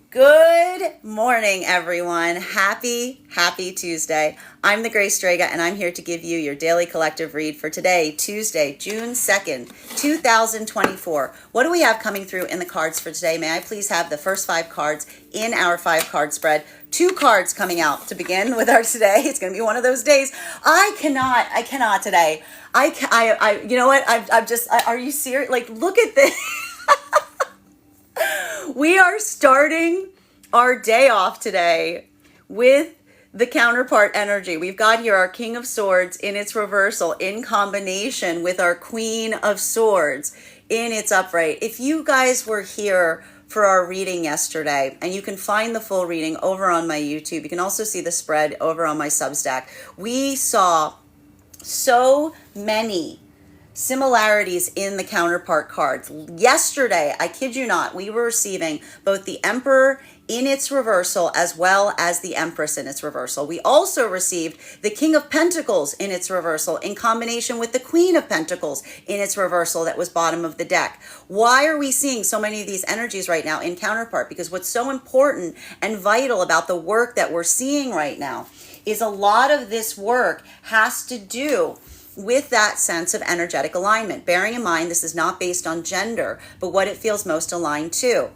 Good morning, everyone. Happy Tuesday. I'm the Grace Strega, and I'm here to give you your daily collective read for today, Tuesday, June 2nd, 2024. What do we have coming through in the cards for today? May I please have the first 5 cards in our 5-card spread? 2 cards coming out to begin with our today. It's going to be one of those days. I cannot today. You know what? Are you serious? Like, look at this. We are starting our day off today with the counterpart energy. We've got here our King of Swords in its reversal in combination with our Queen of Swords in its upright. If you guys were here for our reading yesterday, and you can find the full reading over on my YouTube, you can also see the spread over on my Substack. We saw so many similarities in the counterpart cards. Yesterday, I kid you not, we were receiving both the Emperor in its reversal as well as the Empress in its reversal. We also received the King of Pentacles in its reversal in combination with the Queen of Pentacles in its reversal that was bottom of the deck. Why are we seeing so many of these energies right now in counterpart? Because what's so important and vital about the work that we're seeing right now is a lot of this work has to do with that sense of energetic alignment. Bearing in mind, this is not based on gender, but what it feels most aligned to.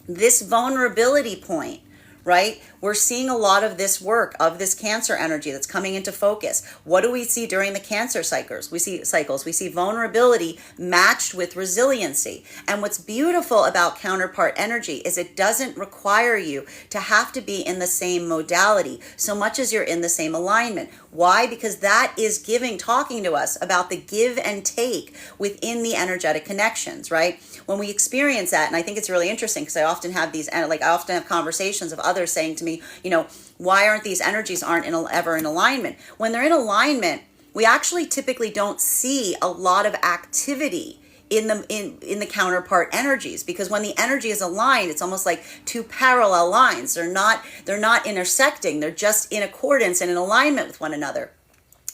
This vulnerability point, right? We're seeing a lot of this work of this Cancer energy that's coming into focus. What do we see during the Cancer cycles? We see vulnerability matched with resiliency. And what's beautiful about counterpart energy is it doesn't require you to have to be in the same modality so much as you're in the same alignment. Why? Because that is talking to us about the give and take within the energetic connections, right? When we experience that, and I think it's really interesting because I often have conversations of others saying to me, why aren't these energies ever in alignment? When they're in alignment, we actually typically don't see a lot of activity in the counterpart energies, because when the energy is aligned, it's almost like 2 parallel lines. They're not intersecting. They're just in accordance and in alignment with one another.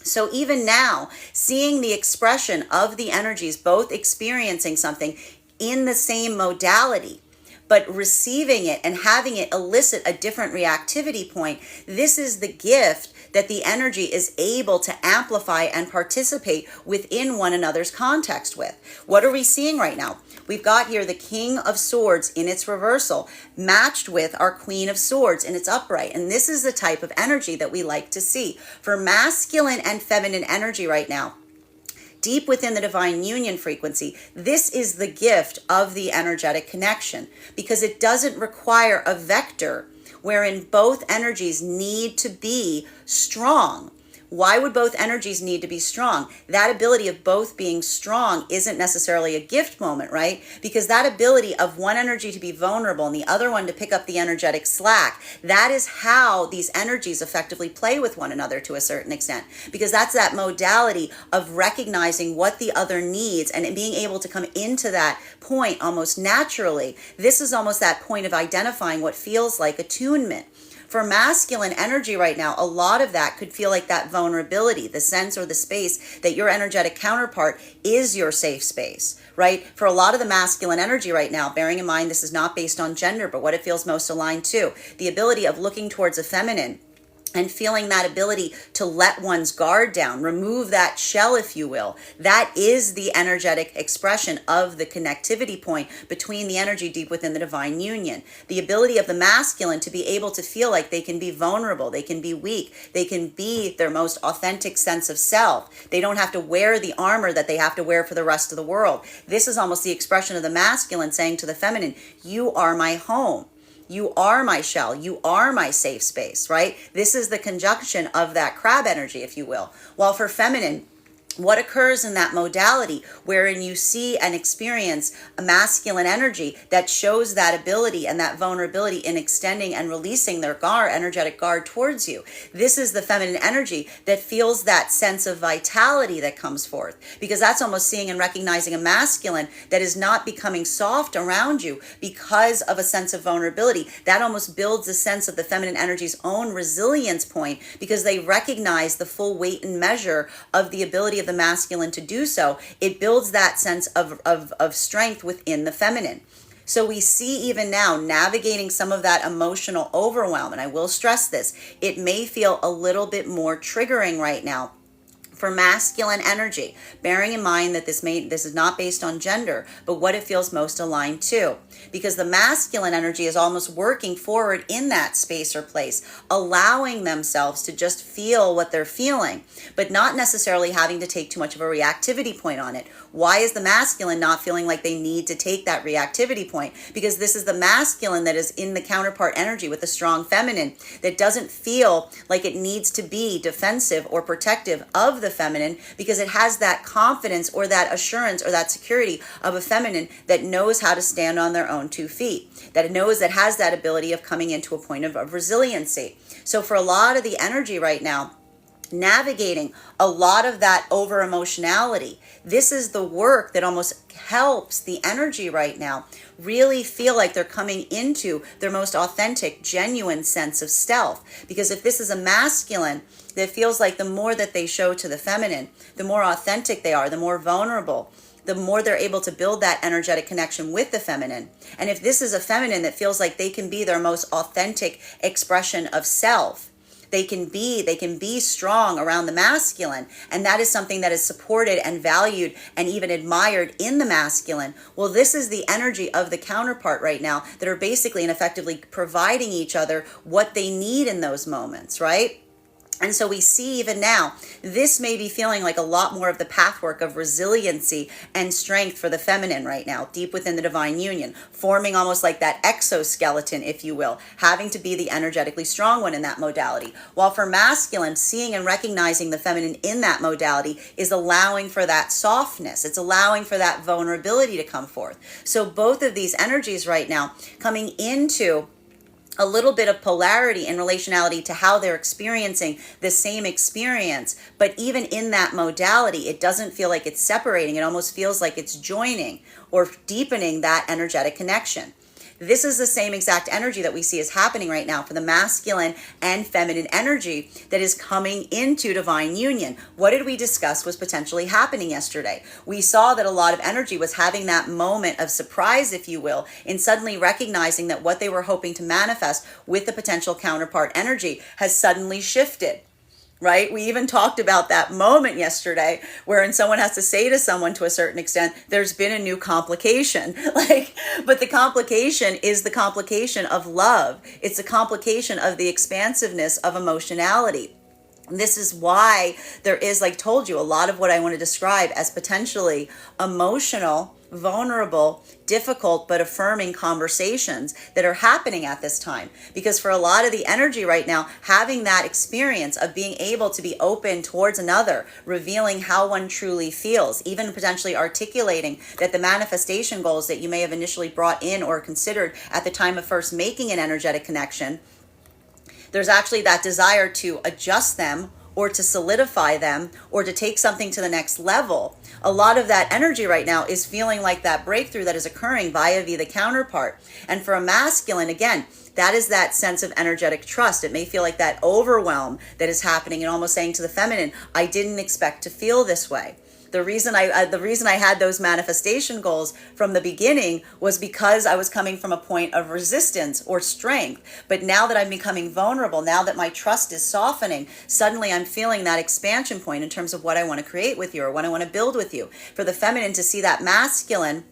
So even now, seeing the expression of the energies both experiencing something in the same modality, but receiving it and having it elicit a different reactivity point, this is the gift that the energy is able to amplify and participate within one another's context with. What are we seeing right now? We've got here the King of Swords in its reversal, matched with our Queen of Swords in its upright. And this is the type of energy that we like to see. For masculine and feminine energy right now, deep within the divine union frequency, this is the gift of the energetic connection, because it doesn't require a vector wherein both energies need to be strong. Why would both energies need to be strong? That ability of both being strong isn't necessarily a gift moment, right? Because that ability of one energy to be vulnerable and the other one to pick up the energetic slack, that is how these energies effectively play with one another to a certain extent. Because that's that modality of recognizing what the other needs and being able to come into that point almost naturally. This is almost that point of identifying what feels like attunement. For masculine energy right now, a lot of that could feel like that vulnerability, the sense or the space that your energetic counterpart is your safe space, right? For a lot of the masculine energy right now, bearing in mind this is not based on gender, but what it feels most aligned to, the ability of looking towards a feminine and feeling that ability to let one's guard down, remove that shell, if you will. That is the energetic expression of the connectivity point between the energy deep within the divine union. The ability of the masculine to be able to feel like they can be vulnerable, they can be weak, they can be their most authentic sense of self. They don't have to wear the armor that they have to wear for the rest of the world. This is almost the expression of the masculine saying to the feminine, you are my home. You are my shell. You are my safe space, right? This is the conjunction of that crab energy, if you will. While for feminine, what occurs in that modality wherein you see and experience a masculine energy that shows that ability and that vulnerability in extending and releasing their energetic guard towards you. This is the feminine energy that feels that sense of vitality that comes forth, because that's almost seeing and recognizing a masculine that is not becoming soft around you because of a sense of vulnerability. That almost builds a sense of the feminine energy's own resilience point, because they recognize the full weight and measure of the ability of the masculine to do so. It builds that sense of strength within the feminine. So we see even now navigating some of that emotional overwhelm. And I will stress this, it may feel a little bit more triggering right now for masculine energy, bearing in mind that this is not based on gender, but what it feels most aligned to. Because the masculine energy is almost working forward in that space or place, allowing themselves to just feel what they're feeling, but not necessarily having to take too much of a reactivity point on it. Why is the masculine not feeling like they need to take that reactivity point? Because this is the masculine that is in the counterpart energy with the strong feminine that doesn't feel like it needs to be defensive or protective of the feminine, because it has that confidence or that assurance or that security of a feminine that knows how to stand on their own 2 feet, that has that ability of coming into a point of resiliency. So for a lot of the energy right now, navigating a lot of that over emotionality, this is the work that almost helps the energy right now really feel like they're coming into their most authentic, genuine sense of self. Because if this is a masculine that feels like the more that they show to the feminine, the more authentic they are, the more vulnerable, the more they're able to build that energetic connection with the feminine. And if this is a feminine that feels like they can be their most authentic expression of self, they can be strong around the masculine, and that is something that is supported and valued and even admired in the masculine. Well, this is the energy of the counterpart right now that are basically and effectively providing each other what they need in those moments, right? And so we see even now, this may be feeling like a lot more of the pathwork of resiliency and strength for the feminine right now, deep within the divine union, forming almost like that exoskeleton, if you will, having to be the energetically strong one in that modality. While for masculine, seeing and recognizing the feminine in that modality is allowing for that softness. It's allowing for that vulnerability to come forth. So both of these energies right now coming into a little bit of polarity in relationality to how they're experiencing the same experience. But even in that modality, it doesn't feel like it's separating. It almost feels like it's joining or deepening that energetic connection. This is the same exact energy that we see is happening right now for the masculine and feminine energy that is coming into divine union. What did we discuss was potentially happening yesterday? We saw that a lot of energy was having that moment of surprise, if you will, in suddenly recognizing that what they were hoping to manifest with the potential counterpart energy has suddenly shifted. Right? We even talked about that moment yesterday wherein someone has to say to someone to a certain extent, there's been a new complication. But the complication is the complication of love. It's a complication of the expansiveness of emotionality. And this is why there is, like told you, a lot of what I want to describe as potentially emotional, vulnerable, difficult, but affirming conversations that are happening at this time. Because for a lot of the energy right now, having that experience of being able to be open towards another, revealing how one truly feels, even potentially articulating that the manifestation goals that you may have initially brought in or considered at the time of first making an energetic connection, there's actually that desire to adjust them or to solidify them or to take something to the next level. A lot of that energy right now is feeling like that breakthrough that is occurring via the counterpart. And for a masculine, again, that is that sense of energetic trust. It may feel like that overwhelm that is happening and almost saying to the feminine, I didn't expect to feel this way. The reason I had those manifestation goals from the beginning was because I was coming from a point of resistance or strength. But now that I'm becoming vulnerable, now that my trust is softening, suddenly I'm feeling that expansion point in terms of what I want to create with you or what I want to build with you. For the feminine to see that masculine.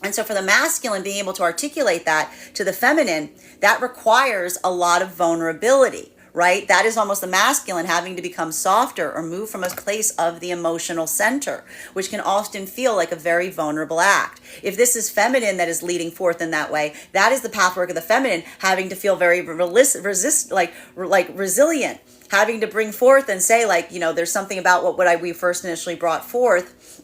And so for the masculine being able to articulate that to the feminine, that requires a lot of vulnerability. Right? That is almost the masculine having to become softer or move from a place of the emotional center, which can often feel like a very vulnerable act. If this is feminine that is leading forth in that way, that is the pathwork of the feminine having to feel very resilient, having to bring forth and say there's something about what we first initially brought forth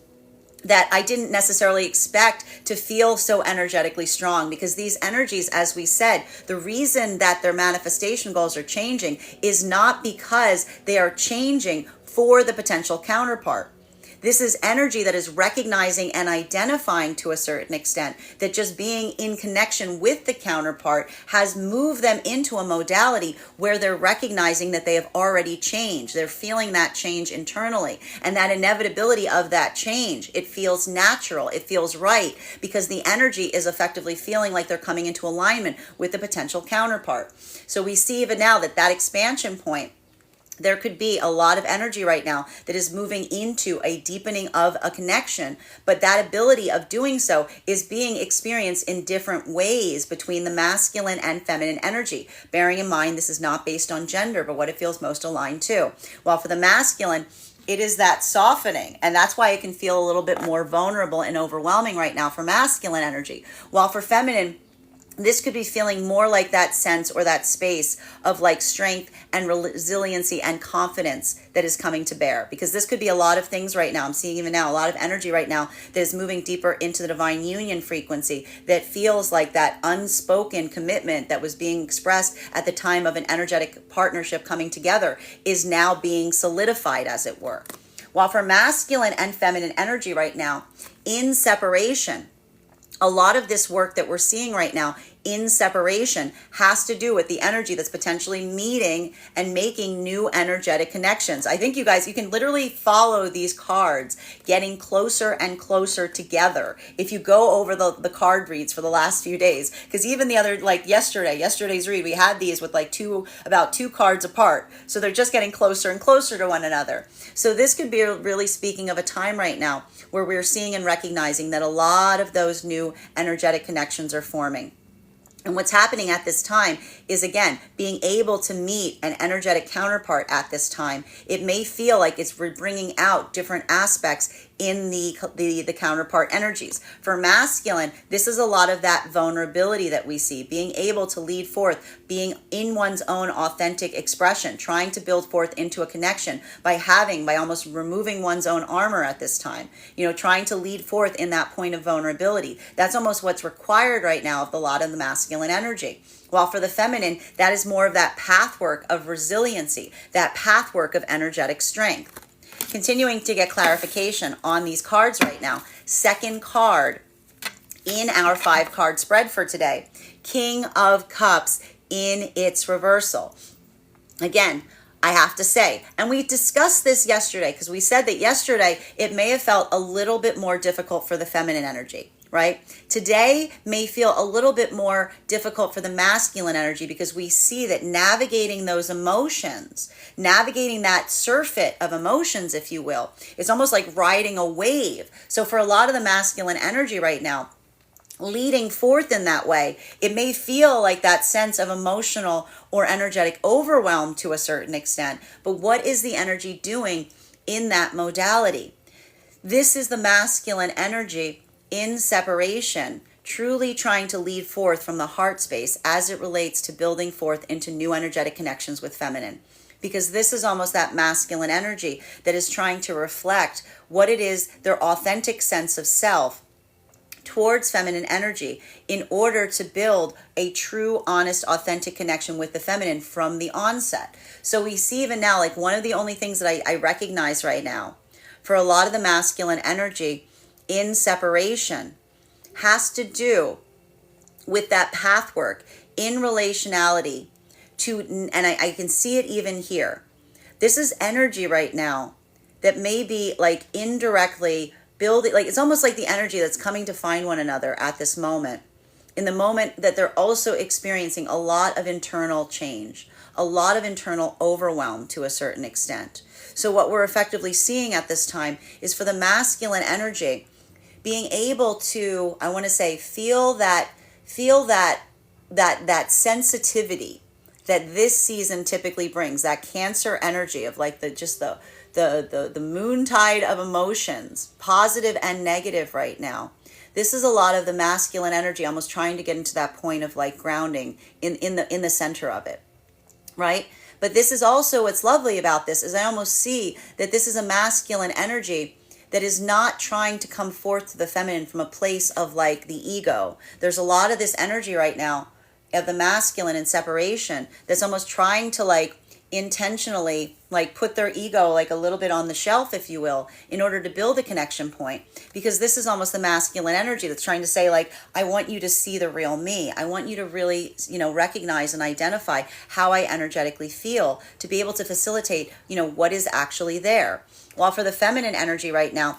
that I didn't necessarily expect to feel so energetically strong, because these energies, as we said, the reason that their manifestation goals are changing is not because they are changing for the potential counterpart. This is energy that is recognizing and identifying to a certain extent that just being in connection with the counterpart has moved them into a modality where they're recognizing that they have already changed. They're feeling that change internally, and that inevitability of that change. It feels natural. It feels right because the energy is effectively feeling like they're coming into alignment with the potential counterpart. So we see even now that expansion point, there could be a lot of energy right now that is moving into a deepening of a connection, but that ability of doing so is being experienced in different ways between the masculine and feminine energy. Bearing in mind, this is not based on gender, but what it feels most aligned to. While for the masculine, it is that softening, and that's why it can feel a little bit more vulnerable and overwhelming right now for masculine energy. While for feminine, this could be feeling more like that sense or that space of like strength and resiliency and confidence that is coming to bear. Because this could be a lot of things right now. I'm seeing even now a lot of energy right now that is moving deeper into the divine union frequency that feels like that unspoken commitment that was being expressed at the time of an energetic partnership coming together is now being solidified, as it were. While for masculine and feminine energy right now, in separation, a lot of this work that we're seeing right now in separation has to do with the energy that's potentially meeting and making new energetic connections. I think you guys, you can literally follow these cards getting closer and closer together if you go over the card reads for the last few days. Because even the other, like yesterday's read, we had these with like about two cards apart. So they're just getting closer and closer to one another. So this could be really speaking of a time right now where we're seeing and recognizing that a lot of those new energetic connections are forming. And what's happening at this time is, again, being able to meet an energetic counterpart at this time. It may feel like it's bringing out different aspects in the counterpart energies. For masculine, this is a lot of that vulnerability that we see, being able to lead forth, being in one's own authentic expression, trying to build forth into a connection by almost removing one's own armor at this time, trying to lead forth in that point of vulnerability. That's almost what's required right now of a lot of the masculine energy. While for the feminine, that is more of that pathwork of resiliency, that pathwork of energetic strength. Continuing to get clarification on these cards right now. Second card in our 5-card spread for today, King of Cups in its reversal. Again, I have to say, and we discussed this yesterday because we said that yesterday it may have felt a little bit more difficult for the feminine energy. Right? Today may feel a little bit more difficult for the masculine energy because we see that navigating those emotions, navigating that surfeit of emotions, if you will, it's almost like riding a wave. So for a lot of the masculine energy right now, leading forth in that way, it may feel like that sense of emotional or energetic overwhelm to a certain extent. But what is the energy doing in that modality? This is the masculine energy in separation, truly trying to lead forth from the heart space as it relates to building forth into new energetic connections with feminine. Because this is almost that masculine energy that is trying to reflect what it is, their authentic sense of self towards feminine energy in order to build a true, honest, authentic connection with the feminine from the onset. So we see even now, like one of the only things that I recognize right now for a lot of the masculine energy in separation has to do with that pathwork in relationality to, and I can see it even here. This is energy right now that may be like indirectly building, like it's almost like the energy that's coming to find one another at this moment, in the moment that they're also experiencing a lot of internal change, a lot of internal overwhelm to a certain extent. So what we're effectively seeing at this time is for the masculine energy, being able to, I want to say, feel that sensitivity that this season typically brings, that Cancer energy of like the moontide of emotions, positive and negative right now. This is a lot of the masculine energy, almost trying to get into that point of like grounding in the center of it, right? But this is also what's lovely about this is I almost see that this is a masculine energy that is not trying to come forth to the feminine from a place of like the ego. There's a lot of this energy right now of the masculine in separation that's almost trying to like intentionally like put their ego like a little bit on the shelf, if you will, in order to build a connection point. Because this is almost the masculine energy that's trying to say, like, I want you to see the real me. I want you to really, recognize and identify how I energetically feel, to be able to facilitate, what is actually there. While for the feminine energy right now,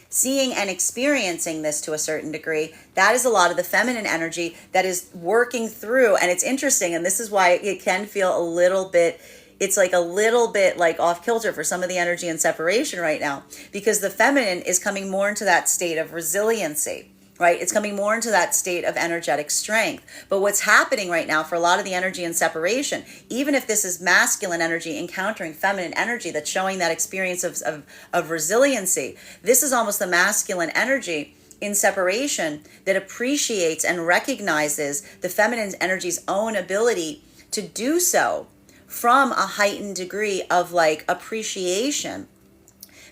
seeing and experiencing this to a certain degree, that is a lot of the feminine energy that is working through. And it's interesting, and this is why it can feel a little bit, it's like a little bit like off kilter for some of the energy in separation right now, because the feminine is coming more into that state of resiliency, right? It's coming more into that state of energetic strength. But what's happening right now for a lot of the energy in separation, even if this is masculine energy encountering feminine energy that's showing that experience of resiliency, this is almost the masculine energy in separation that appreciates and recognizes the feminine energy's own ability to do so from a heightened degree of like appreciation.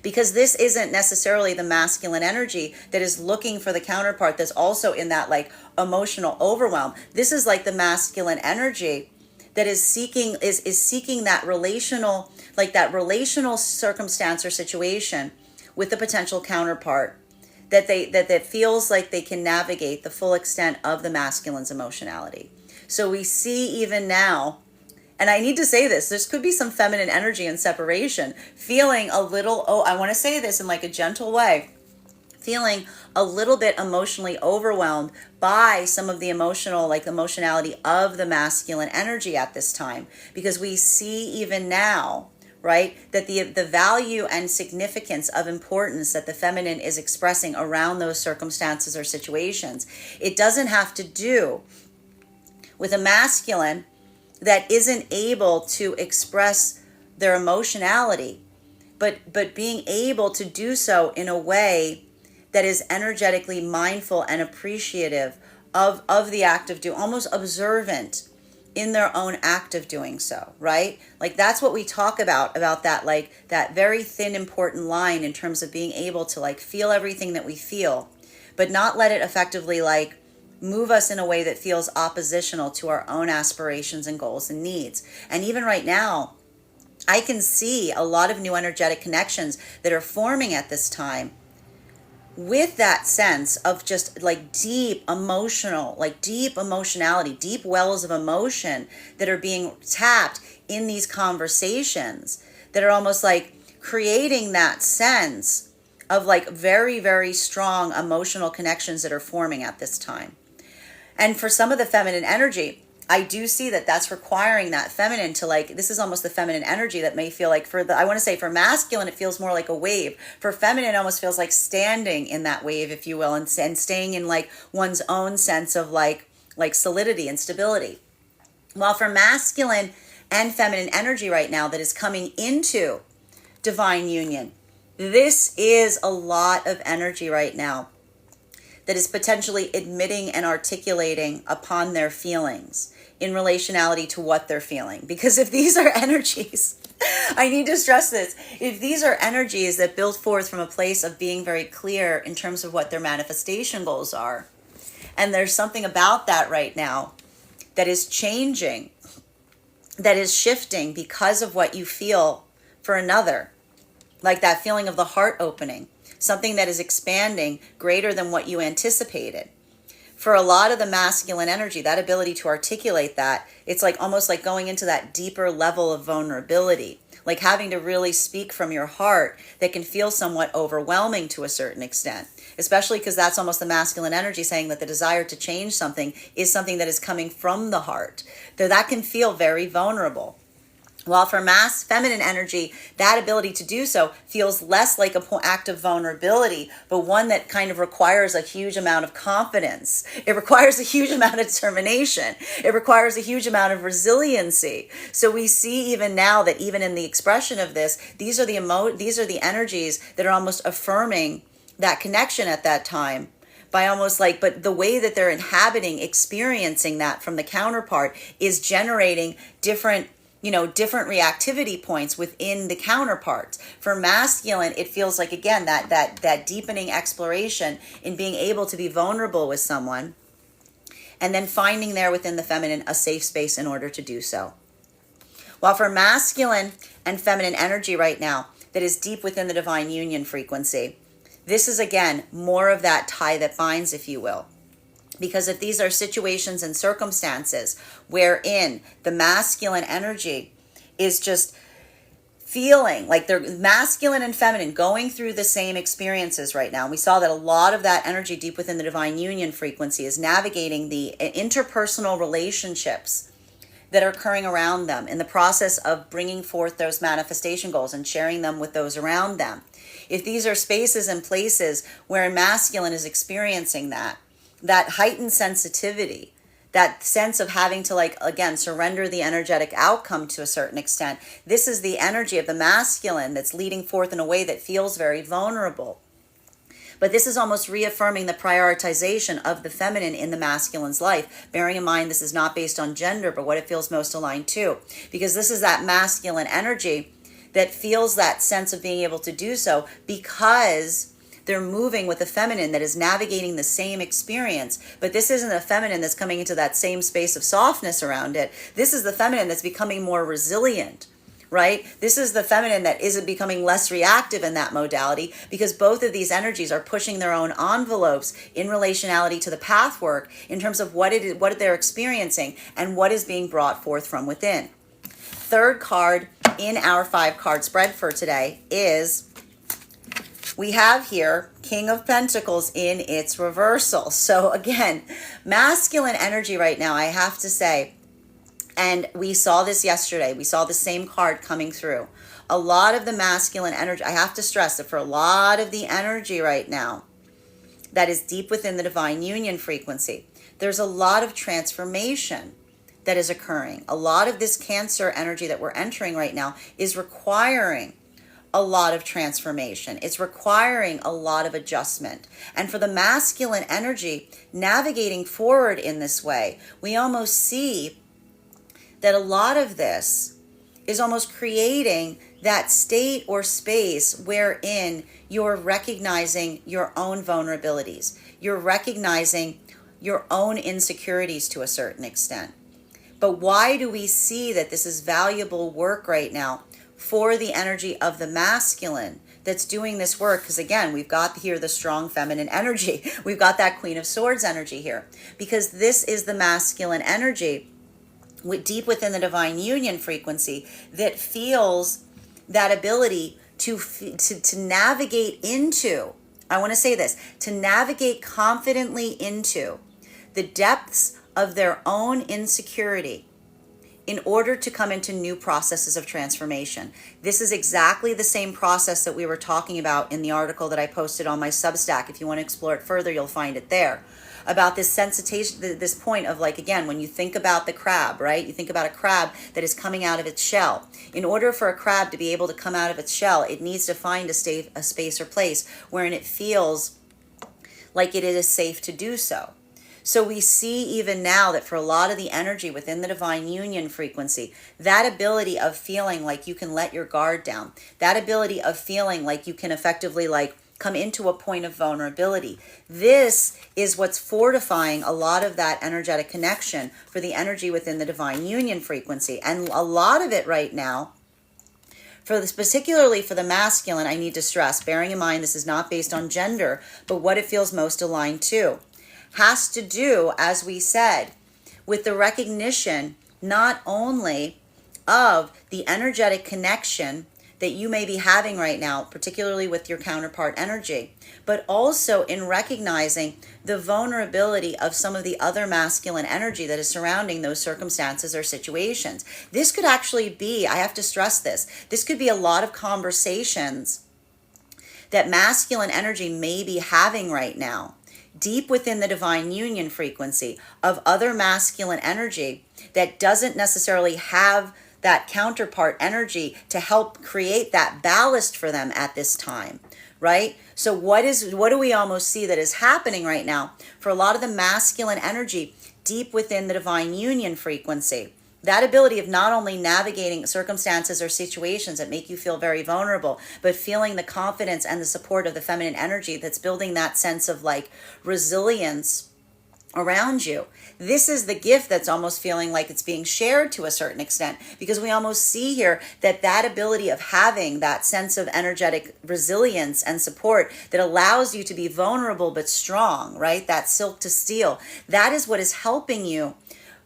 Because this isn't necessarily the masculine energy that is looking for the counterpart that's also in that like emotional overwhelm. This is like the masculine energy that is seeking seeking that relational, like that relational circumstance or situation with the potential counterpart that feels like they can navigate the full extent of the masculine's emotionality. So we see even now, and I need to say this, there could be some feminine energy in separation, feeling a little, I want to say this in like a gentle way, feeling a little bit emotionally overwhelmed by some of the emotionality of the masculine energy at this time. Because we see even now, right, that the value and significance of importance that the feminine is expressing around those circumstances or situations, it doesn't have to do with a masculine that isn't able to express their emotionality, but being able to do so in a way that is energetically mindful and appreciative of the act of doing, almost observant in their own act of doing so, right? Like that's what we talk about that, like that very thin, important line in terms of being able to like feel everything that we feel, but not let it effectively like move us in a way that feels oppositional to our own aspirations and goals and needs. And even right now, I can see a lot of new energetic connections that are forming at this time with that sense of just like deep emotionality, deep wells of emotion that are being tapped in these conversations that are almost like creating that sense of like very, very strong emotional connections that are forming at this time. And for some of the feminine energy, I do see that that's requiring that feminine to like, this is almost the feminine energy that may feel like I want to say for masculine, it feels more like a wave. For feminine, it almost feels like standing in that wave, if you will, and staying in like one's own sense of like solidity and stability. While for masculine and feminine energy right now that is coming into divine union, this is a lot of energy right now that is potentially admitting and articulating upon their feelings in relationality to what they're feeling. Because if these are energies, I need to stress this, if these are energies that build forth from a place of being very clear in terms of what their manifestation goals are, and there's something about that right now that is changing, that is shifting because of what you feel for another, like that feeling of the heart opening, something that is expanding greater than what you anticipated. For a lot of the masculine energy, that ability to articulate that, it's like almost like going into that deeper level of vulnerability, like having to really speak from your heart that can feel somewhat overwhelming to a certain extent, especially because that's almost the masculine energy saying that the desire to change something is something that is coming from the heart. Though that can feel very vulnerable. While for feminine energy, that ability to do so feels less like an act of vulnerability, but one that kind of requires a huge amount of confidence. It requires a huge amount of determination. It requires a huge amount of resiliency. So we see even now that even in the expression of this, these are the energies that are almost affirming that connection at that time. By almost like, but the way that they're experiencing that from the counterpart is generating different reactivity points within the counterparts. For masculine, it feels like, again, that deepening exploration in being able to be vulnerable with someone, and then finding there within the feminine a safe space in order to do so. While for masculine and feminine energy right now, that is deep within the divine union frequency, this is again more of that tie that binds, if you will. Because if these are situations and circumstances wherein the masculine energy is just feeling like they're masculine and feminine going through the same experiences right now. And we saw that a lot of that energy deep within the divine union frequency is navigating the interpersonal relationships that are occurring around them in the process of bringing forth those manifestation goals and sharing them with those around them. If these are spaces and places where masculine is experiencing that heightened sensitivity, that sense of having to, like, again, surrender the energetic outcome to a certain extent. This is the energy of the masculine that's leading forth in a way that feels very vulnerable. But this is almost reaffirming the prioritization of the feminine in the masculine's life, bearing in mind this is not based on gender, but what it feels most aligned to. Because this is that masculine energy that feels that sense of being able to do so because they're moving with a feminine that is navigating the same experience. But this isn't a feminine that's coming into that same space of softness around it. This is the feminine that's becoming more resilient, right? This is the feminine that isn't becoming less reactive in that modality, because both of these energies are pushing their own envelopes in relationality to the path work in terms of what they're experiencing and what is being brought forth from within. Third card in our 5-card spread for today is, we have here King of Pentacles in its reversal. So again, masculine energy right now, I have to say, and we saw this yesterday, we saw the same card coming through. A lot of the masculine energy, I have to stress that for a lot of the energy right now that is deep within the divine union frequency, there's a lot of transformation that is occurring. A lot of this Cancer energy that we're entering right now is requiring a lot of transformation. It's requiring a lot of adjustment. And for the masculine energy navigating forward in this way, we almost see that a lot of this is almost creating that state or space wherein you're recognizing your own vulnerabilities. You're recognizing your own insecurities to a certain extent. But why do we see that this is valuable work right now for the energy of the masculine that's doing this work? Because again, we've got here the strong feminine energy. We've got that Queen of Swords energy here, because this is the masculine energy deep within the divine union frequency that feels that ability to navigate into, I want to say this, to navigate confidently into the depths of their own insecurity in order to come into new processes of transformation. This is exactly the same process that we were talking about in the article that I posted on my Substack. If you want to explore it further, you'll find it there. About this sensitization, this point of, like, again, when you think about the crab, right? You think about a crab that is coming out of its shell. In order for a crab to be able to come out of its shell, it needs to find a space or place wherein it feels like it is safe to do so. So we see even now that for a lot of the energy within the divine union frequency, that ability of feeling like you can let your guard down, that ability of feeling like you can effectively, like, come into a point of vulnerability. This is what's fortifying a lot of that energetic connection for the energy within the divine union frequency. And a lot of it right now, for this, particularly for the masculine, I need to stress, bearing in mind this is not based on gender, but what it feels most aligned to, has to do, as we said, with the recognition not only of the energetic connection that you may be having right now, particularly with your counterpart energy, but also in recognizing the vulnerability of some of the other masculine energy that is surrounding those circumstances or situations. This could actually be, I have to stress this could be a lot of conversations that masculine energy may be having right now, deep within the divine union frequency of other masculine energy that doesn't necessarily have that counterpart energy to help create that ballast for them at this time, right? So what do we almost see that is happening right now for a lot of the masculine energy deep within the divine union frequency? That ability of not only navigating circumstances or situations that make you feel very vulnerable, but feeling the confidence and the support of the feminine energy that's building that sense of, like, resilience around you. This is the gift that's almost feeling like it's being shared to a certain extent, because we almost see here that that ability of having that sense of energetic resilience and support that allows you to be vulnerable but strong, right? That silk to steel, that is what is helping you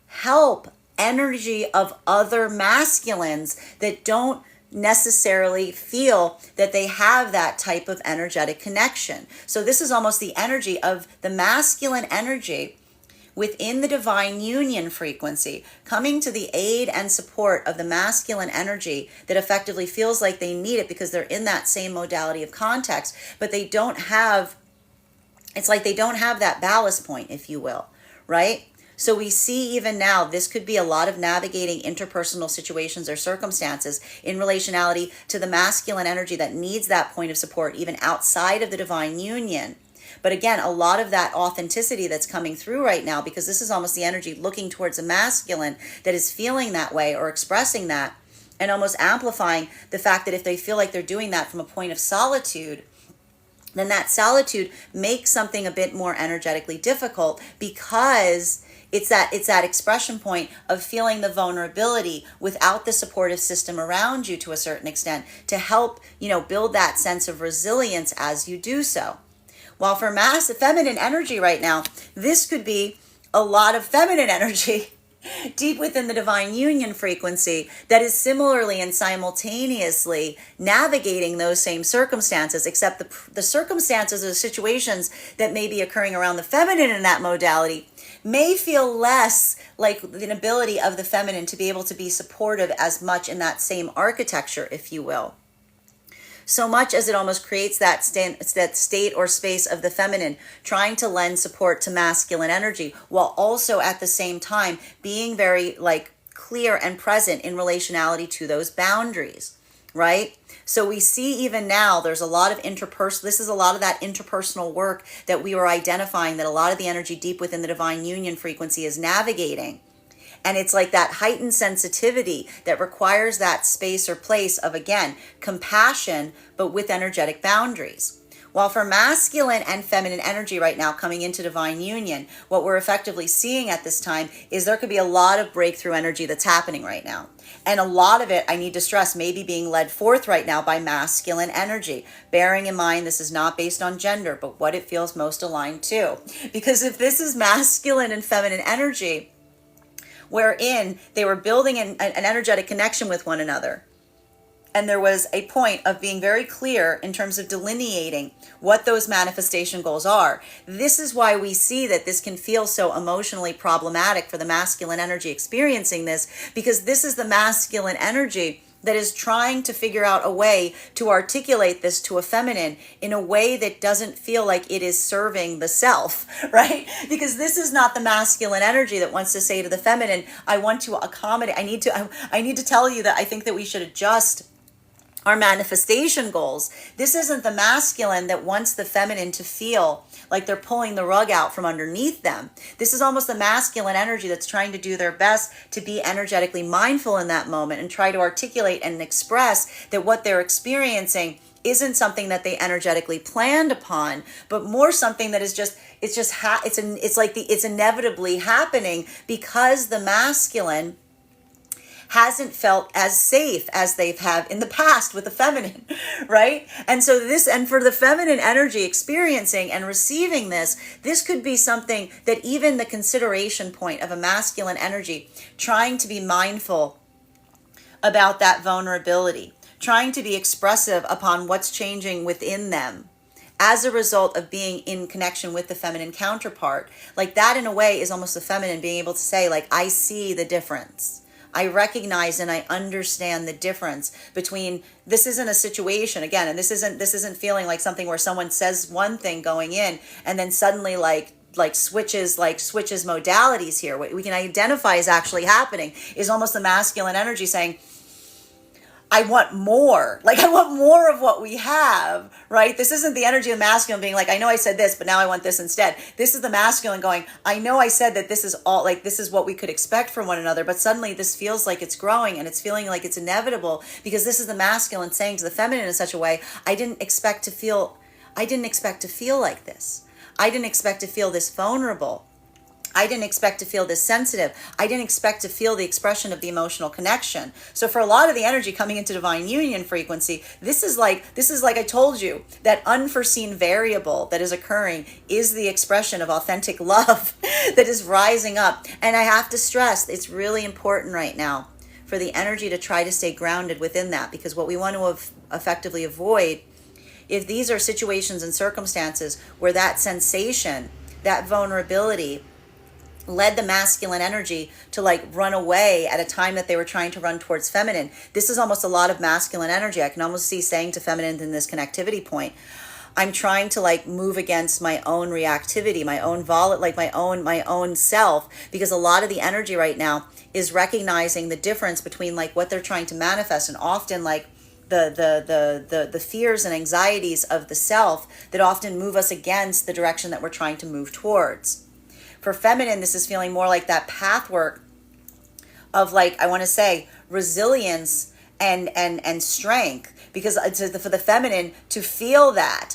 help energy of other masculines that don't necessarily feel that they have that type of energetic connection. So this is almost the energy of the masculine energy within the divine union frequency, coming to the aid and support of the masculine energy that effectively feels like they need it because they're in that same modality of context, but they don't have, it's like they don't have that ballast point, if you will, right? So we see even now, this could be a lot of navigating interpersonal situations or circumstances in relationality to the masculine energy that needs that point of support, even outside of the divine union. But again, a lot of that authenticity that's coming through right now, because this is almost the energy looking towards a masculine that is feeling that way or expressing that, and almost amplifying the fact that if they feel like they're doing that from a point of solitude, then that solitude makes something a bit more energetically difficult, because it's that expression point of feeling the vulnerability without the supportive system around you to a certain extent to help, build that sense of resilience as you do so. While for feminine energy right now, this could be a lot of feminine energy deep within the divine union frequency that is similarly and simultaneously navigating those same circumstances, except the circumstances or the situations that may be occurring around the feminine in that modality may feel less like the ability of the feminine to be able to be supportive as much in that same architecture, if you will. So much as it almost creates that state or space of the feminine trying to lend support to masculine energy, while also at the same time being very clear and present in relationality to those boundaries, right? So we see even now there's a lot of this is a lot of that interpersonal work that we were identifying, that a lot of the energy deep within the divine union frequency is navigating. And it's like that heightened sensitivity that requires that space or place of, again, compassion, but with energetic boundaries. While for masculine and feminine energy right now coming into divine union, what we're effectively seeing at this time is there could be a lot of breakthrough energy that's happening right now. And a lot of it, I need to stress, may be being led forth right now by masculine energy. Bearing in mind, this is not based on gender, but what it feels most aligned to. Because if this is masculine and feminine energy, wherein they were building an energetic connection with one another, and there was a point of being very clear in terms of delineating what those manifestation goals are. This is why we see that this can feel so emotionally problematic for the masculine energy experiencing this, because this is the masculine energy that is trying to figure out a way to articulate this to a feminine in a way that doesn't feel like it is serving the self, right? Because this is not the masculine energy that wants to say to the feminine, I want to accommodate, I need to tell you that I think that we should adjust our manifestation goals. This isn't the masculine that wants the feminine to feel like they're pulling the rug out from underneath them. This is almost the masculine energy that's trying to do their best to be energetically mindful in that moment and try to articulate and express that what they're experiencing isn't something that they energetically planned upon, but more something that is it's inevitably happening because the masculine hasn't felt as safe as they've had in the past with the feminine, right? And so and for the feminine energy experiencing and receiving this could be something that even the consideration point of a masculine energy trying to be mindful about that vulnerability, trying to be expressive upon what's changing within them as a result of being in connection with the feminine counterpart. Like that in a way is almost the feminine being able to say, I see the difference. I recognize and I understand the difference between, this isn't a situation again, and this isn't feeling like something where someone says one thing going in and then suddenly switches modalities here. What we can identify is actually happening is almost the masculine energy saying, I want more. I want more of what we have, right? This isn't the energy of the masculine being I know I said this, but now I want this instead. This is the masculine going, I know I said that this is all, this is what we could expect from one another, but suddenly this feels like it's growing and it's feeling like it's inevitable, because this is the masculine saying to the feminine in such a way, I didn't expect to feel like this. I didn't expect to feel this vulnerable. I didn't expect to feel this sensitive. I didn't expect to feel the expression of the emotional connection. So for a lot of the energy coming into divine union frequency, this is like I told you, that unforeseen variable that is occurring is the expression of authentic love that is rising up. And I have to stress, it's really important right now for the energy to try to stay grounded within that, because what we want to effectively avoid, if these are situations and circumstances where that sensation, that vulnerability led the masculine energy to like run away at a time that they were trying to run towards feminine. This is almost a lot of masculine energy. I can almost see saying to feminine in this connectivity point, I'm trying to like move against my own reactivity, my own like my own self, because a lot of the energy right now is recognizing the difference between like what they're trying to manifest, and often like the fears and anxieties of the self that often move us against the direction that we're trying to move towards. For feminine, this is feeling more like that pathwork of like, I want to say, resilience and strength, because for the feminine to feel that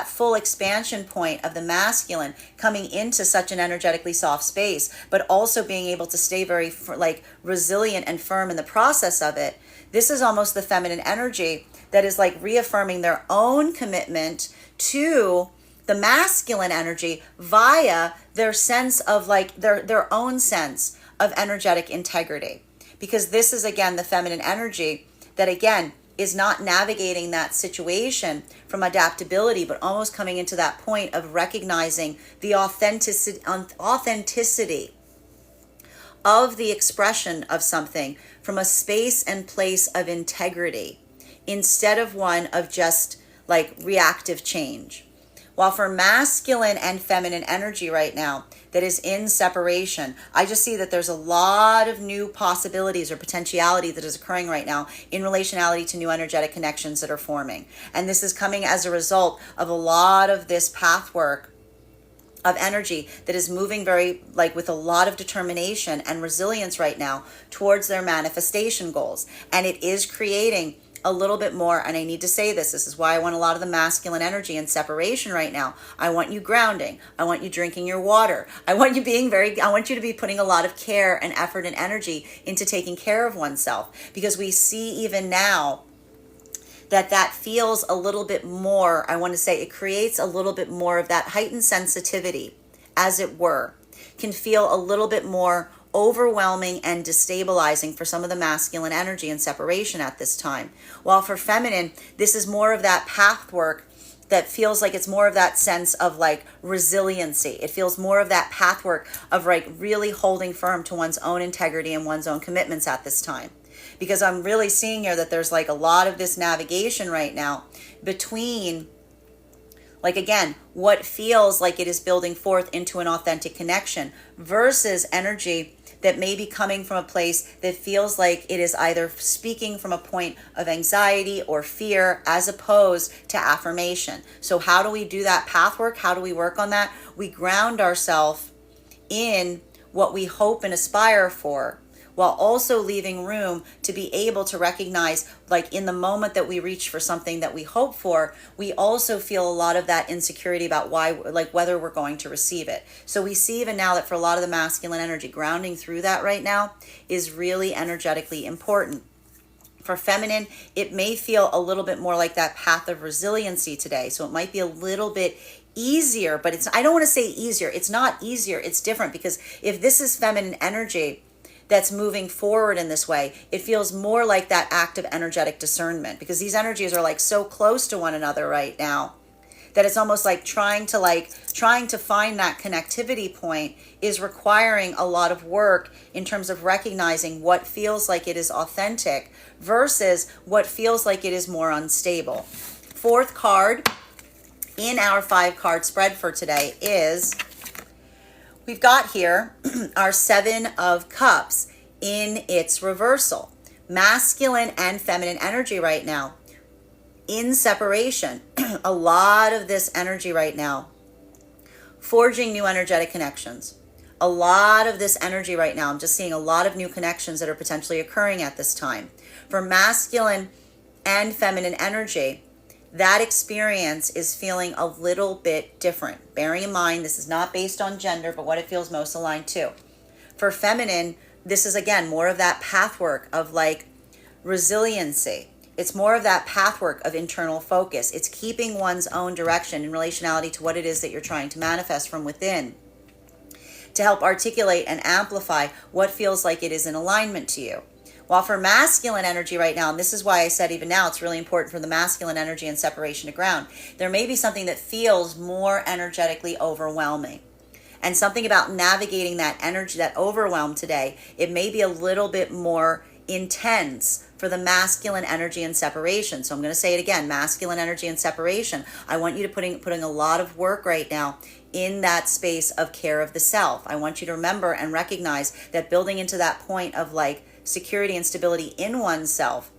full expansion point of the masculine coming into such an energetically soft space, but also being able to stay very like resilient and firm in the process of it. This is almost the feminine energy that is like reaffirming their own commitment to the masculine energy via their sense of like their own sense of energetic integrity. Because this is again the feminine energy that again is not navigating that situation from adaptability, but almost coming into that point of recognizing the authenticity of the expression of something from a space and place of integrity, instead of one of just like reactive change. While for masculine and feminine energy right now that is in separation, I just see that there's a lot of new possibilities or potentiality that is occurring right now in relationality to new energetic connections that are forming. And this is coming as a result of a lot of this pathwork of energy that is moving very like with a lot of determination and resilience right now towards their manifestation goals. And it is creating a little bit more, and I need to say this is why I want a lot of the masculine energy in separation right now. I want you grounding. I want you drinking your water. I want you to be putting a lot of care and effort and energy into taking care of oneself, because we see even now that feels a little bit more, I want to say it creates a little bit more of that heightened sensitivity, as it were, can feel a little bit more overwhelming and destabilizing for some of the masculine energy and separation at this time. While for feminine, this is more of that pathwork that feels like it's more of that sense of like resiliency. It feels more of that pathwork of like really holding firm to one's own integrity and one's own commitments at this time. Because I'm really seeing here that there's like a lot of this navigation right now between, like again, what feels like it is building forth into an authentic connection versus energy that may be coming from a place that feels like it is either speaking from a point of anxiety or fear as opposed to affirmation. So how do we do that pathwork? How do we work on that? We ground ourselves in what we hope and aspire for, while also leaving room to be able to recognize, like in the moment that we reach for something that we hope for, we also feel a lot of that insecurity about why, like whether we're going to receive it. So we see even now that for a lot of the masculine energy, grounding through that right now is really energetically important. For feminine, it may feel a little bit more like that path of resiliency today. So it might be a little bit easier, but I don't want to say easier. It's not easier. It's different, because if this is feminine energy that's moving forward in this way, it feels more like that act of energetic discernment, because these energies are like so close to one another right now that it's almost like trying to find that connectivity point is requiring a lot of work in terms of recognizing what feels like it is authentic versus what feels like it is more unstable. Fourth card in our 5-card spread for today is, we've got here our 7 of Cups in its reversal. Masculine and feminine energy right now in separation. A lot of this energy right now forging new energetic connections. A lot of this energy right now, I'm just seeing a lot of new connections that are potentially occurring at this time. For masculine and feminine energy, that experience is feeling a little bit different. Bearing in mind, this is not based on gender, but what it feels most aligned to. For feminine, this is again more of that pathwork of like resiliency. It's more of that pathwork of internal focus. It's keeping one's own direction in relationality to what it is that you're trying to manifest from within, to help articulate and amplify what feels like it is in alignment to you. While for masculine energy right now, and this is why I said even now it's really important for the masculine energy and separation to ground, there may be something that feels more energetically overwhelming. And something about navigating that energy, that overwhelm today, it may be a little bit more intense for the masculine energy and separation. So I'm going to say it again, masculine energy and separation. I want you to putting a lot of work right now in that space of care of the self. I want you to remember and recognize that building into that point of like security and stability in oneself,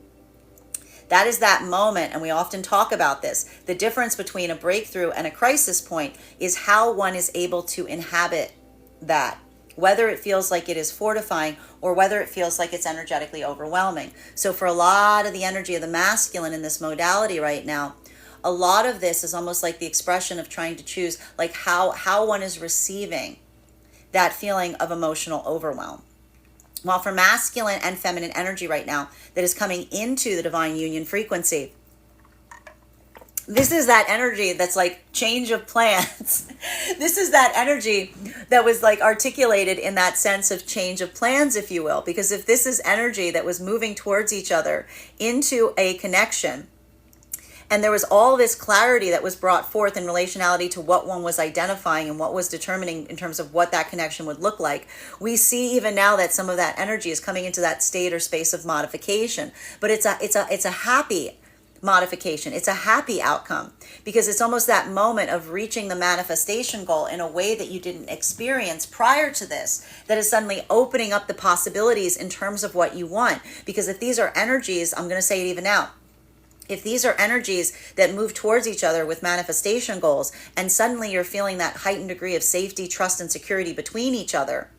that is that moment, and we often talk about this. The difference between a breakthrough and a crisis point is how one is able to inhabit that, whether it feels like it is fortifying or whether it feels like it's energetically overwhelming. So for a lot of the energy of the masculine in this modality right now, a lot of this is almost like the expression of trying to choose like how one is receiving that feeling of emotional overwhelm. While for masculine and feminine energy right now that is coming into the divine union frequency, this is that energy that's like change of plans. This is that energy that was like articulated in that sense of change of plans, if you will. Because if this is energy that was moving towards each other into a connection, and there was all this clarity that was brought forth in relationality to what one was identifying and what was determining in terms of what that connection would look like. We see even now that some of that energy is coming into that state or space of modification, but it's a happy modification. It's a happy outcome because it's almost that moment of reaching the manifestation goal in a way that you didn't experience prior to this, that is suddenly opening up the possibilities in terms of what you want. Because if these are energies, I'm going to say it even now, if these are energies that move towards each other with manifestation goals, and suddenly you're feeling that heightened degree of safety, trust, and security between each other,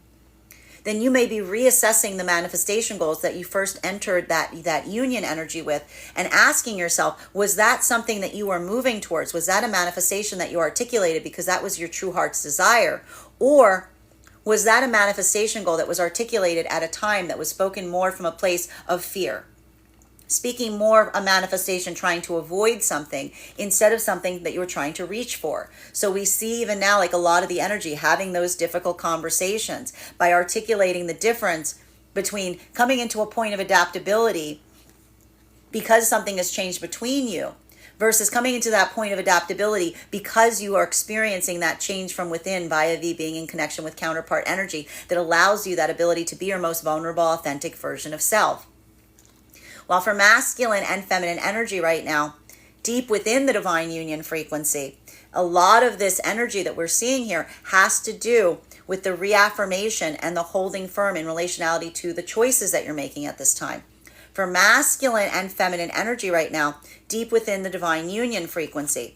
then you may be reassessing the manifestation goals that you first entered that union energy with and asking yourself, was that something that you were moving towards? Was that a manifestation that you articulated because that was your true heart's desire? Or was that a manifestation goal that was articulated at a time that was spoken more from a place of fear? Speaking more a manifestation trying to avoid something instead of something that you were trying to reach for. So we see even now like a lot of the energy having those difficult conversations by articulating the difference between coming into a point of adaptability because something has changed between you versus coming into that point of adaptability because you are experiencing that change from within via being in connection with counterpart energy that allows you that ability to be your most vulnerable, authentic version of self. While for masculine and feminine energy right now, deep within the divine union frequency, a lot of this energy that we're seeing here has to do with the reaffirmation and the holding firm in relationality to the choices that you're making at this time. For masculine and feminine energy right now, deep within the divine union frequency,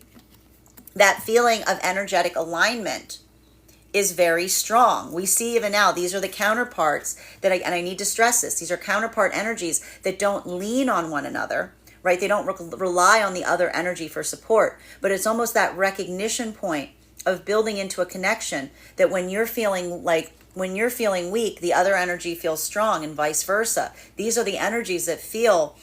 that feeling of energetic alignment is very strong. We see even now, these are the counterparts that and I need to stress this, these are counterpart energies that don't lean on one another, right? They don't rely on the other energy for support, but it's almost that recognition point of building into a connection that when you're feeling weak, the other energy feels strong and vice versa. These are the energies that feel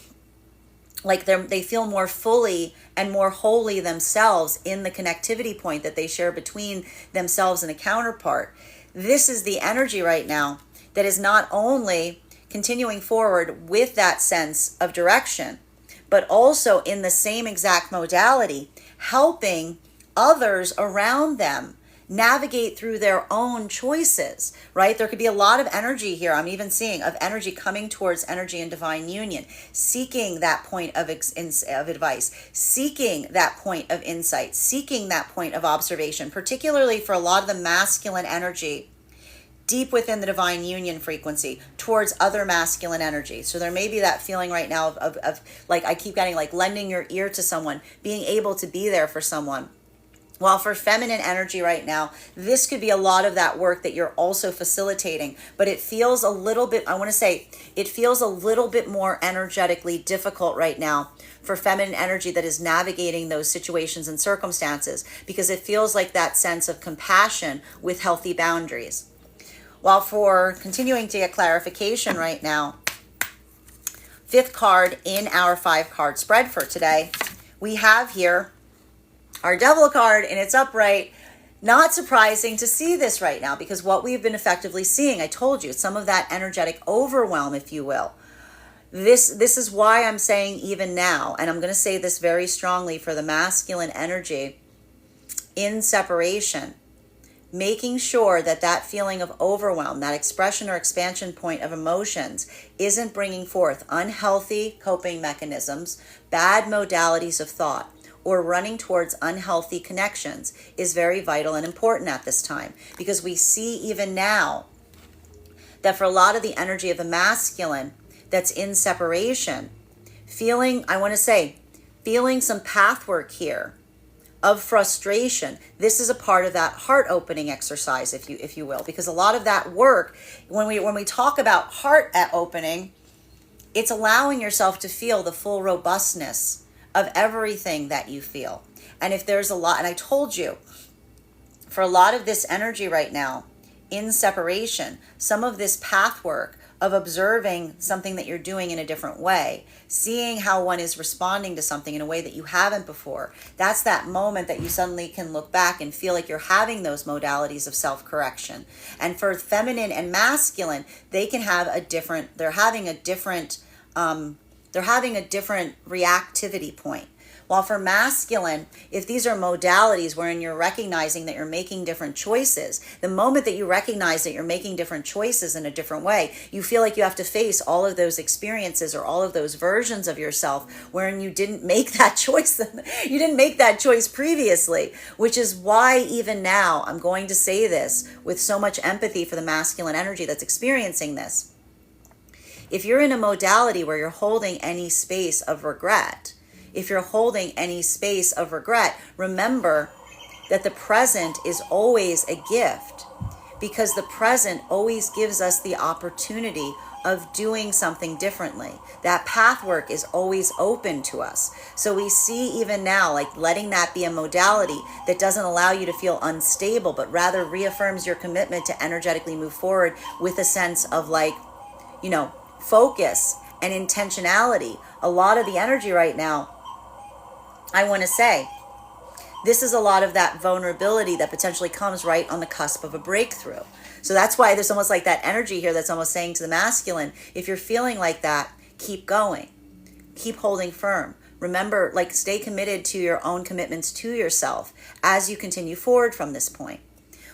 like they feel more fully and more wholly themselves in the connectivity point that they share between themselves and a counterpart. This is the energy right now that is not only continuing forward with that sense of direction, but also in the same exact modality, helping others around them navigate through their own choices, right? There could be a lot of energy here. I'm even seeing of energy coming towards energy and divine union, seeking that point of advice, seeking that point of insight, seeking that point of observation, particularly for a lot of the masculine energy deep within the divine union frequency towards other masculine energy. So there may be that feeling right now of like, I keep getting like lending your ear to someone, being able to be there for someone. While for feminine energy right now, this could be a lot of that work that you're also facilitating, but it feels a little bit, I want to say, it feels a little bit more energetically difficult right now for feminine energy that is navigating those situations and circumstances, because it feels like that sense of compassion with healthy boundaries. While for continuing to get clarification right now, fifth card in our 5-card spread for today, we have here our Devil card, and it's upright. Not surprising to see this right now, because what we've been effectively seeing, I told you, some of that energetic overwhelm, if you will. This is why I'm saying even now, and I'm going to say this very strongly for the masculine energy in separation, making sure that that feeling of overwhelm, that expression or expansion point of emotions, isn't bringing forth unhealthy coping mechanisms, bad modalities of thought, or running towards unhealthy connections is very vital and important at this time, because we see even now that for a lot of the energy of the masculine that's in separation, feeling some path work here of frustration. This is a part of that heart opening exercise, if you will, because a lot of that work, when we talk about heart opening, it's allowing yourself to feel the full robustness of everything that you feel. And if there's a lot, and I told you, for a lot of this energy right now in separation, some of this path work of observing something that you're doing in a different way, seeing how one is responding to something in a way that you haven't before, that's that moment that you suddenly can look back and feel like you're having those modalities of self-correction. And for feminine and masculine, they can have they're having a different reactivity point. While for masculine, if these are modalities wherein you're recognizing that you're making different choices, the moment that you recognize that you're making different choices in a different way, you feel like you have to face all of those experiences or all of those versions of yourself wherein you didn't make that choice. You didn't make that choice previously, which is why even now I'm going to say this with so much empathy for the masculine energy that's experiencing this. If you're in a modality where you're holding any space of regret, remember that the present is always a gift, because the present always gives us the opportunity of doing something differently. That path work is always open to us. So we see even now, like letting that be a modality that doesn't allow you to feel unstable, but rather reaffirms your commitment to energetically move forward with a sense of focus and intentionality. A lot of the energy right now, I want to say, this is a lot of that vulnerability that potentially comes right on the cusp of a breakthrough. So that's why there's almost like that energy here that's almost saying to the masculine, if you're feeling like that, keep going, keep holding firm. Remember, stay committed to your own commitments to yourself as you continue forward from this point.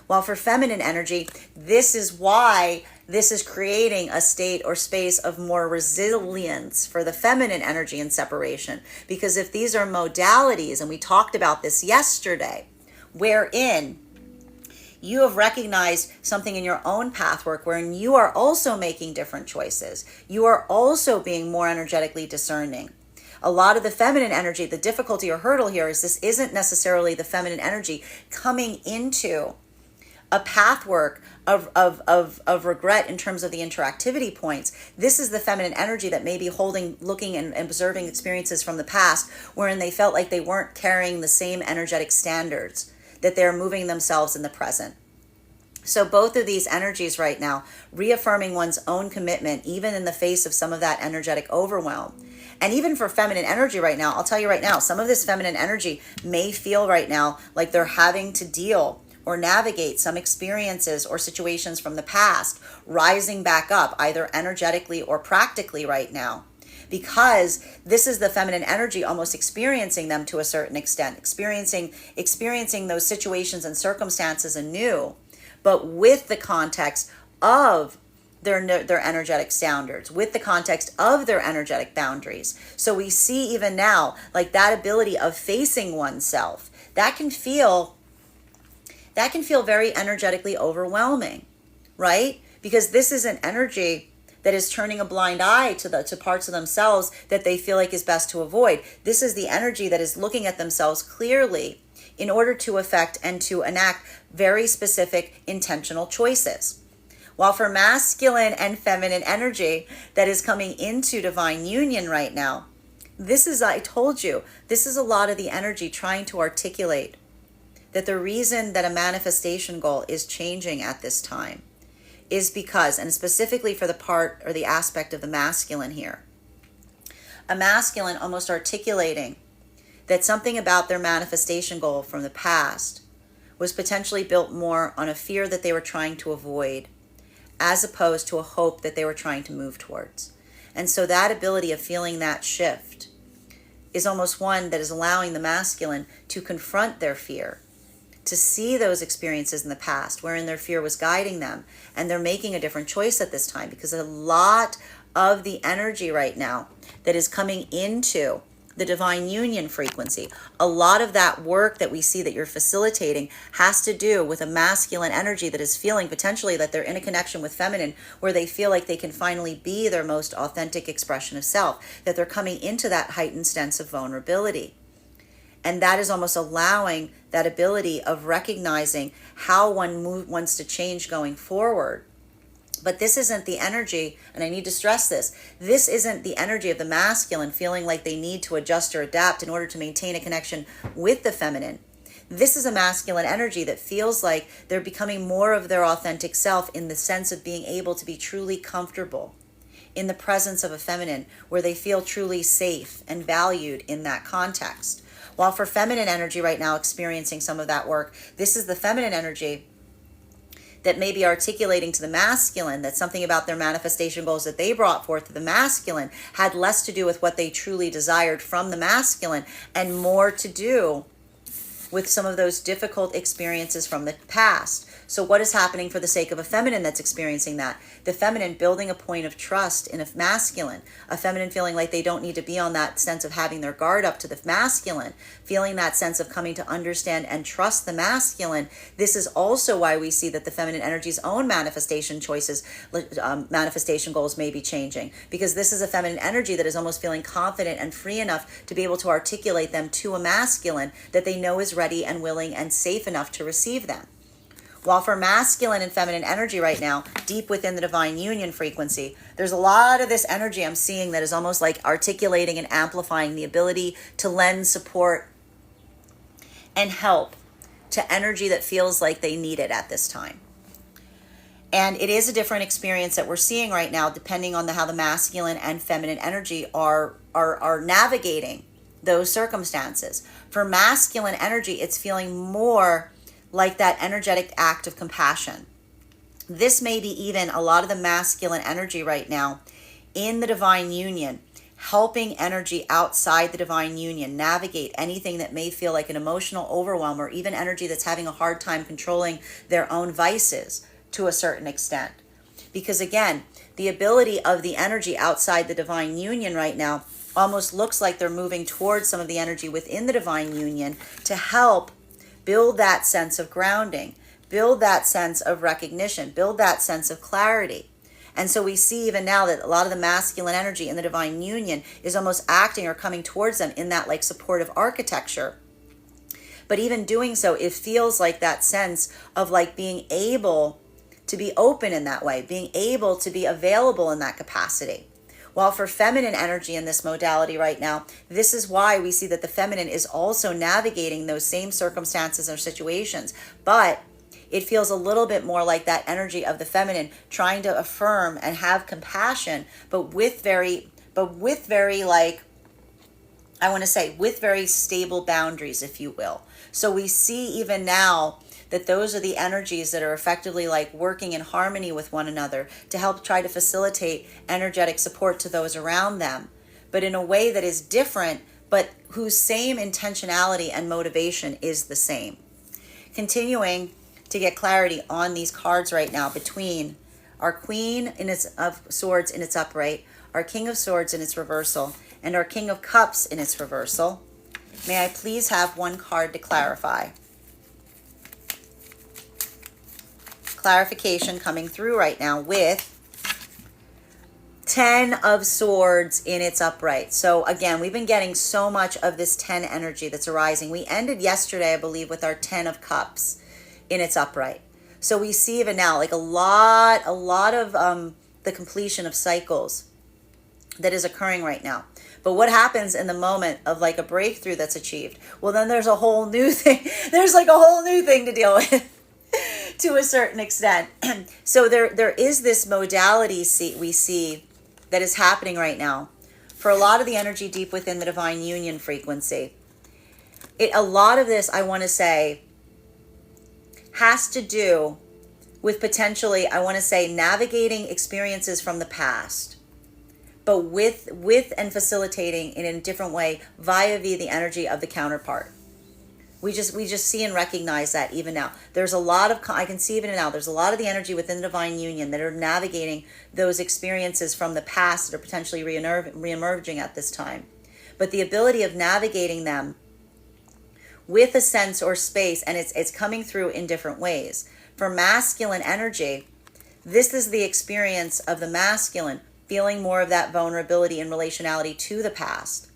While for feminine energy, this is why this is creating a state or space of more resilience for the feminine energy in separation. Because if these are modalities, and we talked about this yesterday, wherein you have recognized something in your own path work wherein you are also making different choices. You are also being more energetically discerning. A lot of the feminine energy, the difficulty or hurdle here is this isn't necessarily the feminine energy coming into a path work of regret in terms of the interactivity points. This is the feminine energy that may be looking and observing experiences from the past wherein they felt like they weren't carrying the same energetic standards, that they're moving themselves in the present. So both of these energies right now, reaffirming one's own commitment, even in the face of some of that energetic overwhelm. And even for feminine energy right now, I'll tell you right now, some of this feminine energy may feel right now like they're having to deal or navigate some experiences or situations from the past, rising back up either energetically or practically right now. Because this is the feminine energy almost experiencing them to a certain extent, experiencing those situations and circumstances anew, but with the context of their energetic standards, with the context of their energetic boundaries. So we see even now, that ability of facing oneself, that can feel very energetically overwhelming, right? Because this is an energy that is turning a blind eye to parts of themselves that they feel like is best to avoid. This is the energy that is looking at themselves clearly in order to effect and to enact very specific intentional choices. While for masculine and feminine energy that is coming into divine union right now, this is, I told you, this is a lot of the energy trying to articulate that the reason that a manifestation goal is changing at this time is because, and specifically for the part or the aspect of the masculine here, a masculine almost articulating that something about their manifestation goal from the past was potentially built more on a fear that they were trying to avoid, as opposed to a hope that they were trying to move towards. And so that ability of feeling that shift is almost one that is allowing the masculine to confront their fear, to see those experiences in the past wherein their fear was guiding them, and they're making a different choice at this time, because a lot of the energy right now that is coming into the divine union frequency, a lot of that work that we see that you're facilitating has to do with a masculine energy that is feeling potentially that they're in a connection with feminine, where they feel like they can finally be their most authentic expression of self, that they're coming into that heightened sense of vulnerability. And that is almost allowing that ability of recognizing how one wants to change going forward. But this isn't the energy, and I need to stress this, this isn't the energy of the masculine feeling like they need to adjust or adapt in order to maintain a connection with the feminine. This is a masculine energy that feels like they're becoming more of their authentic self, in the sense of being able to be truly comfortable in the presence of a feminine, where they feel truly safe and valued in that context. While for feminine energy right now experiencing some of that work, this is the feminine energy that may be articulating to the masculine that something about their manifestation goals that they brought forth to the masculine had less to do with what they truly desired from the masculine, and more to do with some of those difficult experiences from the past. So what is happening for the sake of a feminine that's experiencing that? The feminine building a point of trust in a masculine, a feminine feeling like they don't need to be on that sense of having their guard up to the masculine, feeling that sense of coming to understand and trust the masculine. This is also why we see that the feminine energy's own manifestation choices, manifestation goals may be changing, because this is a feminine energy that is almost feeling confident and free enough to be able to articulate them to a masculine that they know is ready and willing and safe enough to receive them. While for masculine and feminine energy right now, deep within the divine union frequency, there's a lot of this energy I'm seeing that is almost like articulating and amplifying the ability to lend support and help to energy that feels like they need it at this time. And it is a different experience that we're seeing right now, depending on how the masculine and feminine energy are navigating those circumstances. For masculine energy, it's feeling more like that energetic act of compassion. This may be even a lot of the masculine energy right now in the divine union, helping energy outside the divine union navigate anything that may feel like an emotional overwhelm, or even energy that's having a hard time controlling their own vices to a certain extent. Because again, the ability of the energy outside the divine union right now almost looks like they're moving towards some of the energy within the divine union to help build that sense of grounding, build that sense of recognition, build that sense of clarity. And so we see even now that a lot of the masculine energy in the divine union is almost acting or coming towards them in that like supportive architecture. But even doing so, it feels like that sense of like being able to be open in that way, being able to be available in that capacity. While for feminine energy in this modality right now, this is why we see that the feminine is also navigating those same circumstances or situations, but it feels a little bit more like that energy of the feminine trying to affirm and have compassion, but with very like, I want to say, with very stable boundaries, if you will. So we see even now that those are the energies that are effectively like working in harmony with one another to help try to facilitate energetic support to those around them, but in a way that is different, but whose same intentionality and motivation is the same. Continuing to get clarity on these cards right now between our Queen of Swords in its upright, our King of Swords in its reversal, and our King of Cups in its reversal. May I please have one card to clarify? Clarification coming through right now with 10 of Swords in its upright. So again, we've been getting so much of this 10 energy that's arising. We ended yesterday, I believe, with our 10 of Cups in its upright. So we see even now, like a lot of the completion of cycles that is occurring right now. But what happens in the moment of like a breakthrough that's achieved? Well, then there's a whole new thing. There's like a whole new thing to deal with to a certain extent. So there is this modality we see that is happening right now for a lot of the energy deep within the divine union frequency. A lot of this, I want to say, has to do with potentially, I want to say, navigating experiences from the past, but with and facilitating in a different way via the energy of the counterpart. We just see and recognize that even now. There's a lot of, I can see even now, there's a lot of the energy within the divine union that are navigating those experiences from the past that are potentially re-emerging at this time. But the ability of navigating them with a sense or space, and it's coming through in different ways. For masculine energy, this is the experience of the masculine feeling more of that vulnerability and relationality to the past,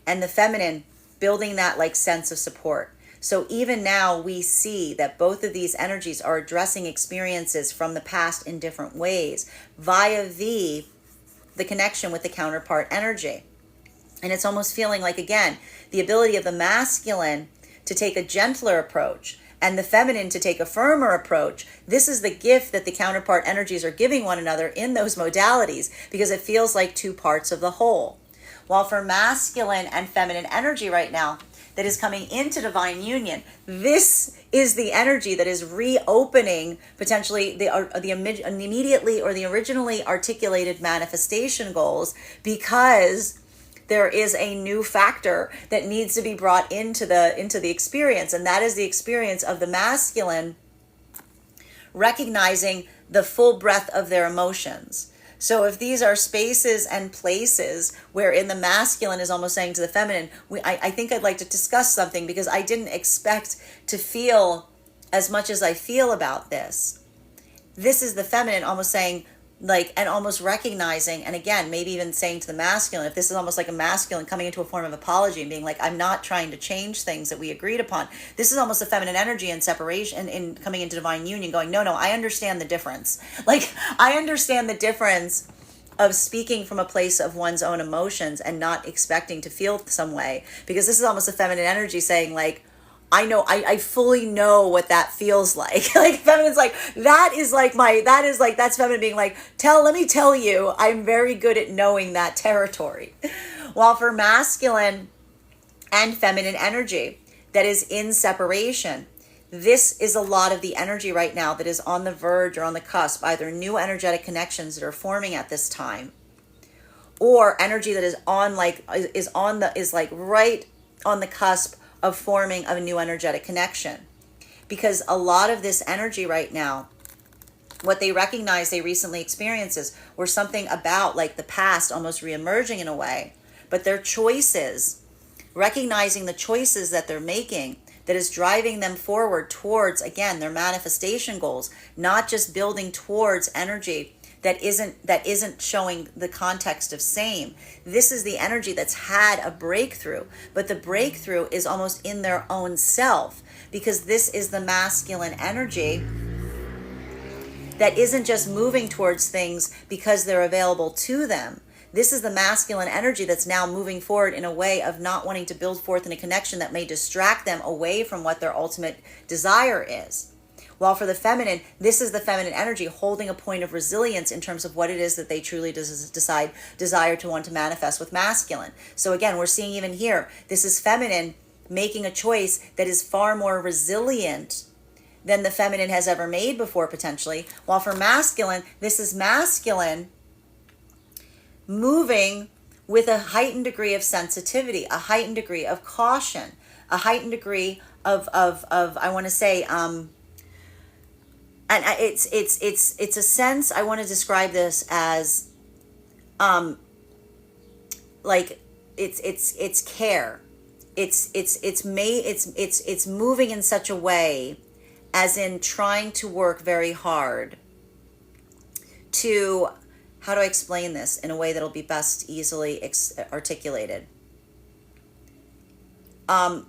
and the feminine building that like sense of support. So even now we see that both of these energies are addressing experiences from the past in different ways via the connection with the counterpart energy. And it's almost feeling like, again, the ability of the masculine to take a gentler approach and the feminine to take a firmer approach. This is the gift that the counterpart energies are giving one another in those modalities, because it feels like two parts of the whole. While for masculine and feminine energy right now that is coming into divine union, this is the energy that is reopening potentially the immediately or the originally articulated manifestation goals, because there is a new factor that needs to be brought into the experience, and that is the experience of the masculine recognizing the full breadth of their emotions. So if these are spaces and places wherein the masculine is almost saying to the feminine, I think I'd like to discuss something because I didn't expect to feel as much as I feel about this. This is the feminine almost saying, like, and almost recognizing, and again, maybe even saying to the masculine, if this is almost like a masculine coming into a form of apology and being like, I'm not trying to change things that we agreed upon. This is almost a feminine energy in separation, in coming into divine union, going, no, I understand the difference. Like, I understand the difference of speaking from a place of one's own emotions and not expecting to feel some way, because this is almost a feminine energy saying, like, I fully know what that feels like. Like, feminine's like, that's feminine being like, let me tell you, I'm very good at knowing that territory. While for masculine and feminine energy that is in separation, this is a lot of the energy right now that is on the verge or on the cusp, either new energetic connections that are forming at this time, or energy that is right on the cusp of forming a new energetic connection. Because a lot of this energy right now, what they recognize they recently experiences were something about like the past almost reemerging in a way, but their choices, recognizing the choices that they're making that is driving them forward towards, again, their manifestation goals, not just building towards energy that isn't showing the context of same. This is the energy that's had a breakthrough, but the breakthrough is almost in their own self, because this is the masculine energy that isn't just moving towards things because they're available to them. This is the masculine energy that's now moving forward in a way of not wanting to build forth in a connection that may distract them away from what their ultimate desire is. While for the feminine, this is the feminine energy holding a point of resilience in terms of what it is that they truly desire to want to manifest with masculine. So again, we're seeing even here, this is feminine making a choice that is far more resilient than the feminine has ever made before, potentially. While for masculine, this is masculine moving with a heightened degree of sensitivity, a heightened degree of caution, a heightened degree of I want to say, and it's a sense, I want to describe this as like it's care. It's moving in such a way as in trying to work very hard to how do I explain this in a way that'll be best easily articulated? An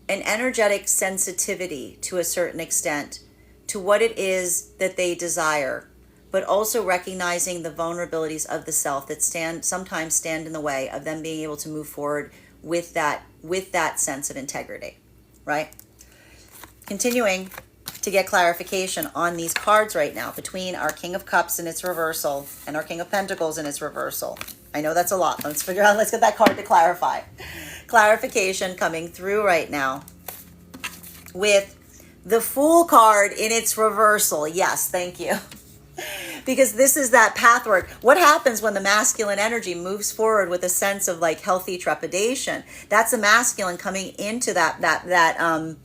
energetic sensitivity to a certain extent to what it is that they desire, but also recognizing the vulnerabilities of the self that sometimes stand in the way of them being able to move forward with that sense of integrity, right? Continuing to get clarification on these cards right now between our King of Cups in its reversal and our King of Pentacles in its reversal. I know that's a lot. Let's get that card to clarify. Clarification coming through right now with the Fool card in its reversal. Yes, thank you. Because this is that pathwork. What happens when the masculine energy moves forward with a sense of like healthy trepidation? That's the masculine coming into that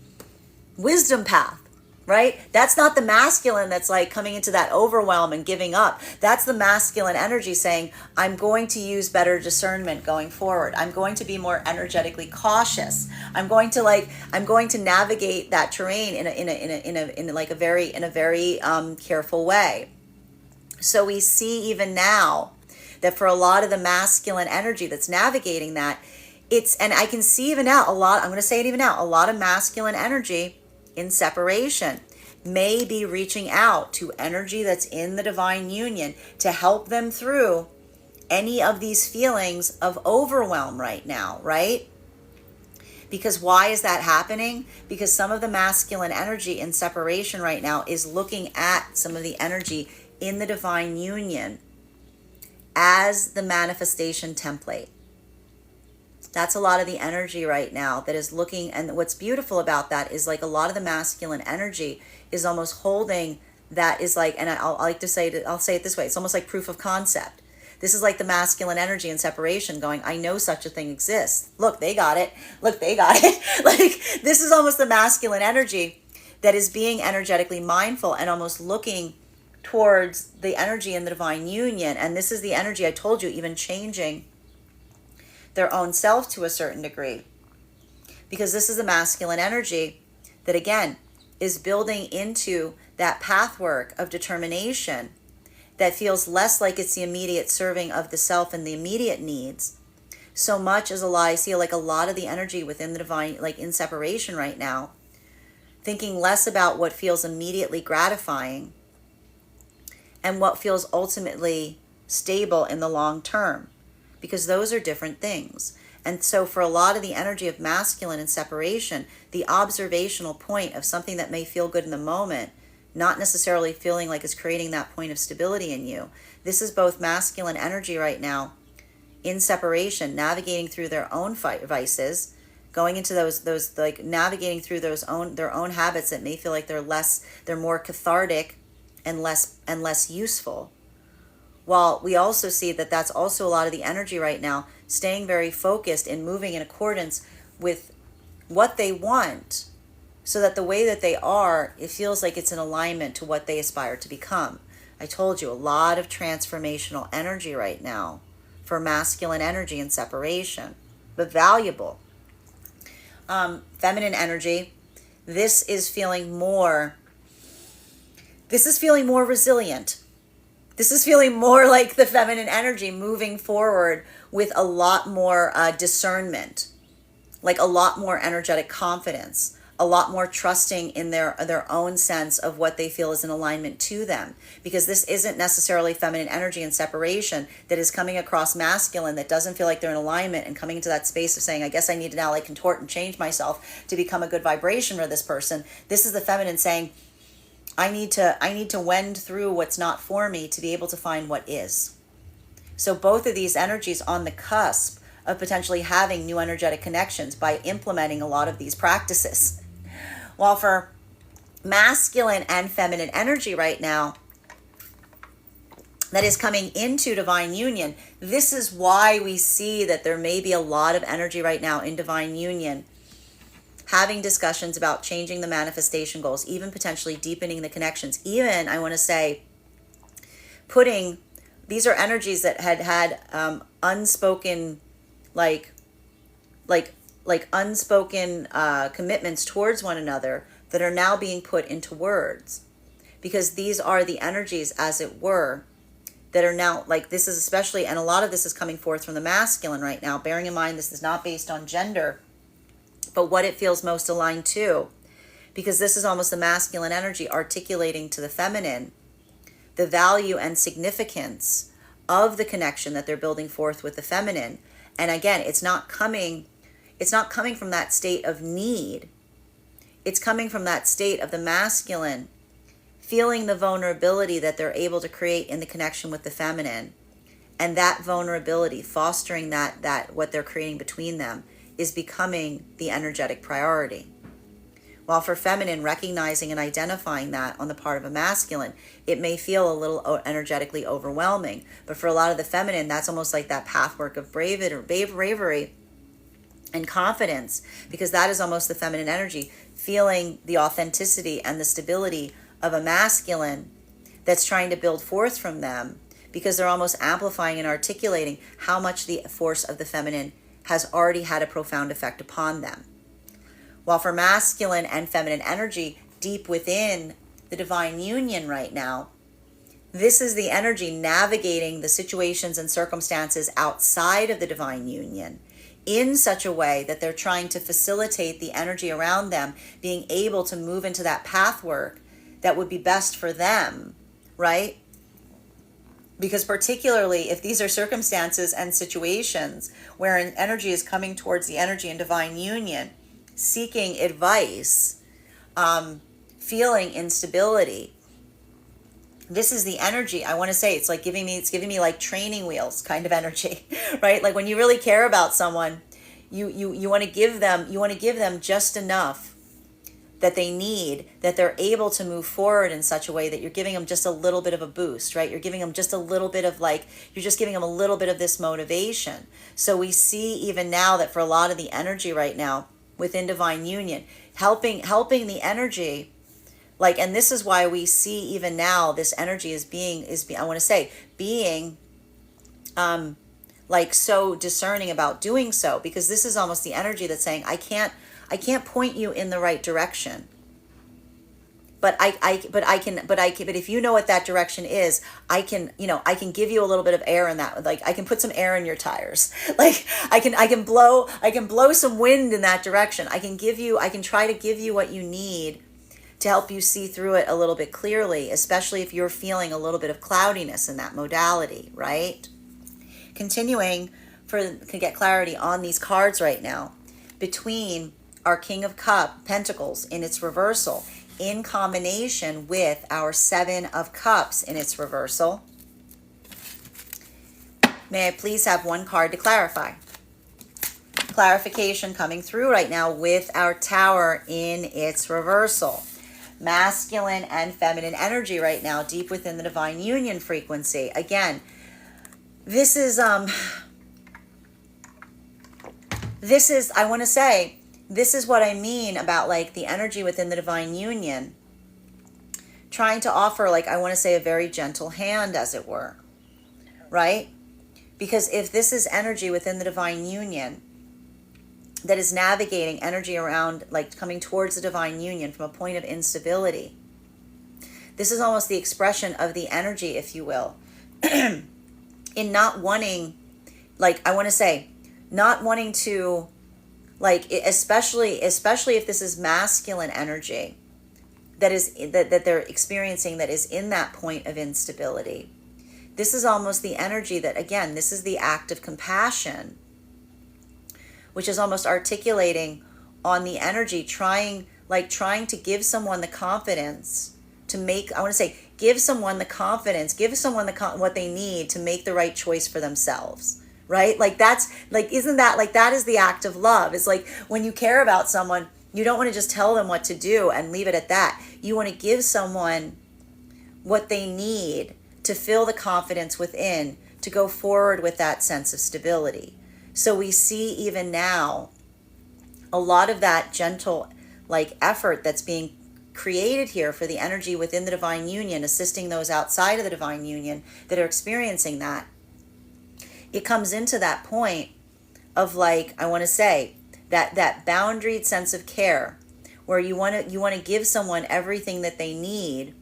wisdom path, right? That's not the masculine that's like coming into that overwhelm and giving up. That's the masculine energy saying, I'm going to use better discernment going forward. I'm going to be more energetically cautious. I'm going to navigate that terrain in a very careful way. So we see even now that for a lot of the masculine energy that's navigating that, and I can see even now I'm going to say it even now, a lot of masculine energy in separation may be reaching out to energy that's in the divine union to help them through any of these feelings of overwhelm right now, right? Because why is that happening? Because some of the masculine energy in separation right now is looking at some of the energy in the divine union as the manifestation template. That's a lot of the energy right now that is looking, and what's beautiful about that is like a lot of the masculine energy is almost holding that is like, and I'll say it this way, it's almost like proof of concept. This is like the masculine energy in separation going, I know such a thing exists. Look, they got it. Look, they got it. Like this is almost the masculine energy that is being energetically mindful and almost looking towards the energy in the divine union. And this is the energy I told you, even changing their own self to a certain degree, because this is a masculine energy that again is building into that pathwork of determination that feels less like it's the immediate serving of the self and the immediate needs so much as I see like a lot of the energy within the divine, like in separation right now, thinking less about what feels immediately gratifying and what feels ultimately stable in the long term, because those are different things. And so for a lot of the energy of masculine and separation, the observational point of something that may feel good in the moment, not necessarily feeling like it's creating that point of stability in you. This is both masculine energy right now in separation, navigating through their own vices, going into those like navigating through their own habits that may feel like they're more cathartic and less useful. While we also see that that's also a lot of the energy right now, staying very focused and moving in accordance with what they want, so that the way that they are, it feels like it's in alignment to what they aspire to become. I told you, a lot of transformational energy right now for masculine energy and separation, but valuable. Feminine energy, this is feeling more resilient. This is feeling more like the feminine energy moving forward with a lot more discernment, like a lot more energetic confidence, a lot more trusting in their own sense of what they feel is in alignment to them. Because this isn't necessarily feminine energy in separation that is coming across masculine that doesn't feel like they're in alignment and coming into that space of saying, I guess I need to now like contort and change myself to become a good vibration for this person. This is the feminine saying, I need to wend through what's not for me to be able to find what is. So both of these energies on the cusp of potentially having new energetic connections by implementing a lot of these practices. While for masculine and feminine energy right now that is coming into divine union, this is why we see that there may be a lot of energy right now in divine union having discussions about changing the manifestation goals, even potentially deepening the connections. Even, I want to say, these are energies that had unspoken, unspoken commitments towards one another that are now being put into words. Because these are the energies, as it were, that are now, like, this is especially, and a lot of this is coming forth from the masculine right now, bearing in mind this is not based on gender, but what it feels most aligned to, because this is almost the masculine energy articulating to the feminine the value and significance of the connection that they're building forth with the feminine. And again, it's not coming from that state of need. It's coming from that state of the masculine feeling the vulnerability that they're able to create in the connection with the feminine. And that vulnerability, fostering that what they're creating between them, is becoming the energetic priority. While for feminine, recognizing and identifying that on the part of a masculine, it may feel a little energetically overwhelming. But for a lot of the feminine, that's almost like that pathwork of bravery and confidence, because that is almost the feminine energy, feeling the authenticity and the stability of a masculine that's trying to build forth from them, because they're almost amplifying and articulating how much the force of the feminine has already had a profound effect upon them. While for masculine and feminine energy deep within the divine union right now, this is the energy navigating the situations and circumstances outside of the divine union in such a way that they're trying to facilitate the energy around them being able to move into that pathwork that would be best for them, right? Because particularly if these are circumstances and situations where an energy is coming towards the energy in divine union, seeking advice, feeling instability, this is the energy. I want to say it's giving me like training wheels kind of energy, right? Like when you really care about someone, you want to give them just enough that they need, that they're able to move forward in such a way that you're giving them just a little bit of a boost, right? You're giving them just a little bit of you're just giving them a little bit of this motivation. So we see even now that for a lot of the energy right now within divine union, helping the energy, and this is why we see even now this energy being so discerning about doing so, because this is almost the energy that's saying, I can't point you in the right direction, but if you know what that direction is, I can give you a little bit of air in that. I can put some air in your tires. I can blow some wind in that direction. I can try to give you what you need to help you see through it a little bit clearly, especially if you're feeling a little bit of cloudiness in that modality, right? Continuing to get clarity on these cards right now, between our King of Pentacles in its reversal in combination with our Seven of Cups in its reversal. May I please have one card to clarify? Clarification coming through right now with our Tower in its reversal. Masculine and feminine energy right now deep within the divine union frequency. Again, this is what I mean about the energy within the divine union, trying to offer a very gentle hand, as it were, right? Because if this is energy within the divine union that is navigating energy around, coming towards the divine union from a point of instability, this is almost the expression of the energy, if you will, in not wanting, not wanting to, especially if this is masculine energy that they're experiencing, that is in that point of instability. This is almost the energy that, again, this is the act of compassion, which is almost articulating on the energy, trying to give someone the confidence to make, give someone the confidence, what they need to make the right choice for themselves. Right? Isn't that, that is the act of love. It's when you care about someone, you don't want to just tell them what to do and leave it at that. You want to give someone what they need to feel the confidence within to go forward with that sense of stability. So we see even now a lot of that gentle, effort that's being created here for the energy within the divine union, assisting those outside of the divine union that are experiencing that. It comes into that point of that boundaried sense of care, where you want to give someone everything that they need,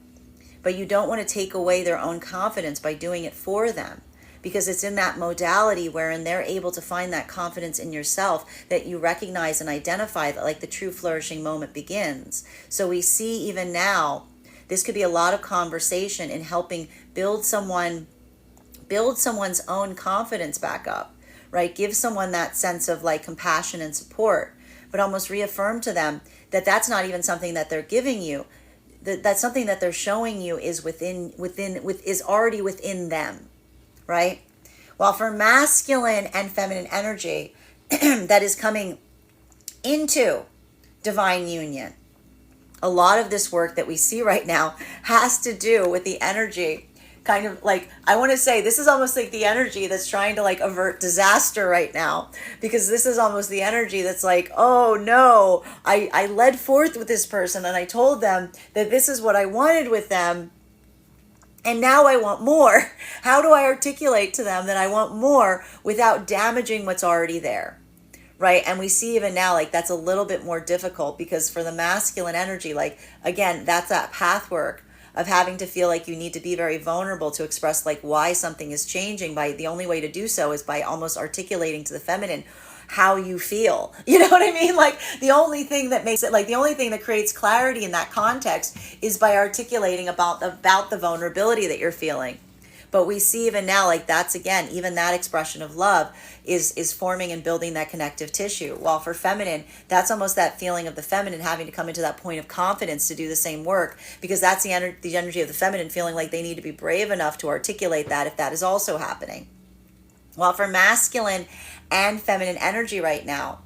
but you don't want to take away their own confidence by doing it for them, because it's in that modality wherein they're able to find that confidence in yourself that you recognize and identify that like the true flourishing moment begins. So we see even now, this could be a lot of conversation in helping build someone's own confidence back up, right? Give someone that sense of like compassion and support, but almost reaffirm to them that that's not even something that they're giving you. That's something that they're showing you is is already within them, right? While for masculine and feminine energy that is coming into divine union, a lot of this work that we see right now has to do with the energy, kind of like, I want to say this is almost like the energy that's trying to like avert disaster right now, because this is almost the energy that's like, oh no, I led forth with this person and I told them that this is what I wanted with them, and now I want more. How do I articulate to them that I want more without damaging what's already there? Right? And we see even now, like, that's a little bit more difficult, because for the masculine energy, like, again, that's that path work of having to feel like you need to be very vulnerable to express like why something is changing. By the only way to do so is by almost articulating to the feminine how you feel. You know what I mean? Like the only thing that makes it, like the only thing that creates clarity in that context is by articulating about the vulnerability that you're feeling. But we see even now, like that's again, even that expression of love is forming and building that connective tissue. While for feminine, that's almost that feeling of the feminine having to come into that point of confidence to do the same work, because that's the energy of the feminine feeling like they need to be brave enough to articulate that if that is also happening. While for masculine and feminine energy right now,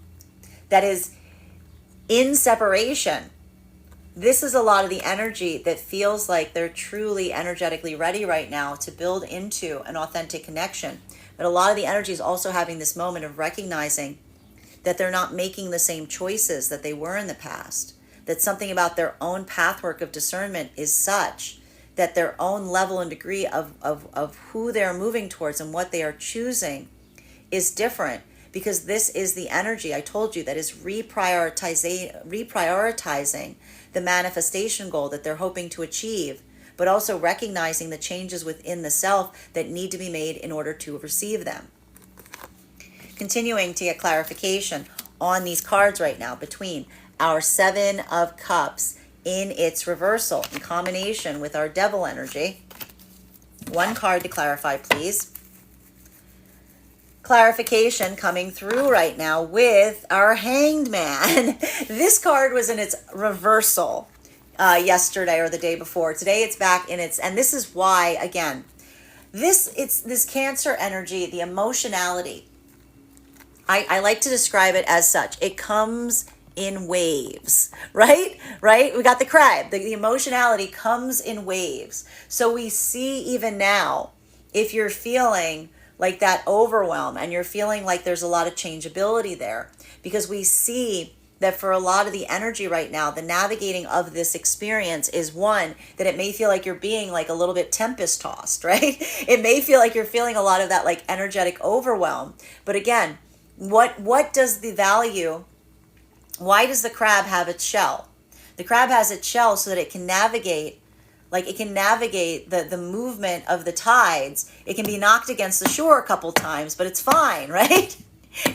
that is in separation, this is a lot of the energy that feels like they're truly energetically ready right now to build into an authentic connection. But a lot of the energy is also having this moment of recognizing that they're not making the same choices that they were in the past. That something about their own pathwork of discernment is such that their own level and degree of who they're moving towards and what they are choosing is different. Because this is the energy, I told you, that is reprioritizing the manifestation goal that they're hoping to achieve, but also recognizing the changes within the self that need to be made in order to receive them. Continuing to get clarification on these cards right now between our Seven of Cups in its reversal in combination with our Devil energy. One card to clarify, please. Clarification coming through right now with our Hanged Man. This card was in its reversal yesterday or the day before. Today it's back in its, and this is why, again, this Cancer energy, the emotionality, I like to describe it as such. It comes in waves, right? We got the crab. The emotionality comes in waves. So we see even now, if you're feeling like that overwhelm and you're feeling like there's a lot of changeability there, because we see that for a lot of the energy right now, the navigating of this experience is one that it may feel like you're being like a little bit tempest tossed, right? It may feel like you're feeling a lot of that like energetic overwhelm. But again, what does the value, why does the crab have its shell? The crab has its shell so that it can navigate, like it can navigate the movement of the tides. It can be knocked against the shore a couple times, but it's fine, right?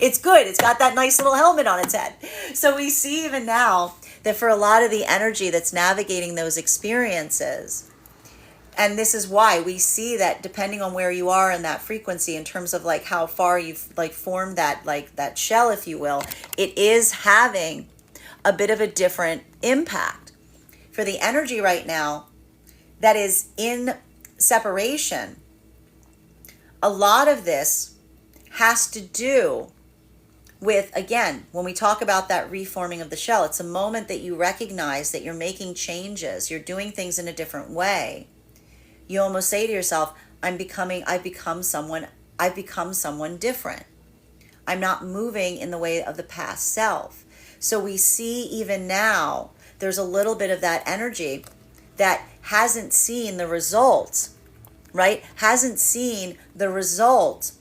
It's good. It's got that nice little helmet on its head. So we see even now that for a lot of the energy that's navigating those experiences, and this is why we see that depending on where you are in that frequency in terms of like how far you've like formed that like that shell, if you will, it is having a bit of a different impact. For the energy right now that is in separation, a lot of this has to do with, again, when we talk about that reforming of the shell, it's a moment that you recognize that you're making changes, you're doing things in a different way. You almost say to yourself, I've become someone different. I'm not moving in the way of the past self. So we see even now, there's a little bit of that energy that hasn't seen the results, right? Hasn't seen the result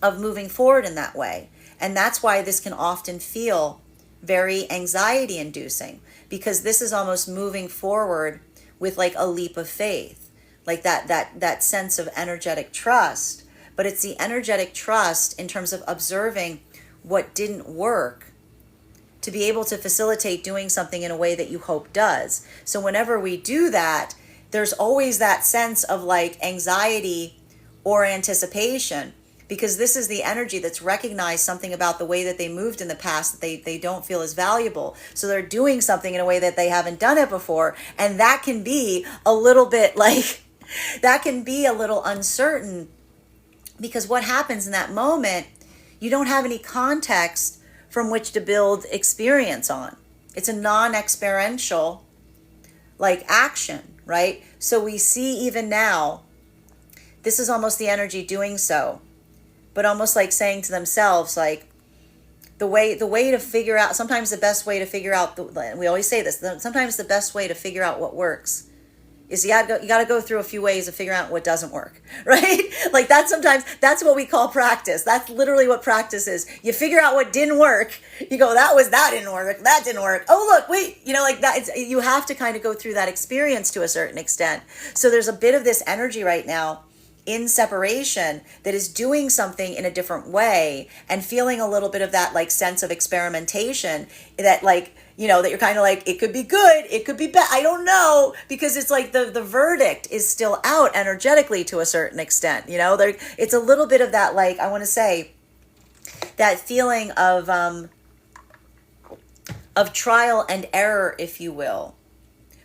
of moving forward in that way. And that's why this can often feel very anxiety inducing, because this is almost moving forward with like a leap of faith, like that sense of energetic trust. But it's the energetic trust in terms of observing what didn't work to be able to facilitate doing something in a way that you hope does. So whenever we do that, there's always that sense of like anxiety or anticipation, because this is the energy that's recognized something about the way that they moved in the past that they don't feel as valuable. So they're doing something in a way that they haven't done it before. And that can be a little bit like, that can be a little uncertain, because what happens in that moment, you don't have any context from which to build experience on. It's a non-experiential like action, right? So we see even now, this is almost the energy doing so, but almost like saying to themselves, like the way to figure out, sometimes the best way to figure out, we always say this, sometimes the best way to figure out what works is you gotta go through a few ways of figuring out what doesn't work, right? Like that's that's what we call practice. That's literally what practice is. You figure out what didn't work. You go, that didn't work. That didn't work. Oh, look, wait, like that. You have to kind of go through that experience to a certain extent. So there's a bit of this energy right now in separation that is doing something in a different way and feeling a little bit of that like sense of experimentation that like, that you're kind of like, it could be good, it could be bad, I don't know, because it's like the verdict is still out energetically to a certain extent. It's a little bit of that, like, I want to say, that feeling of trial and error, if you will.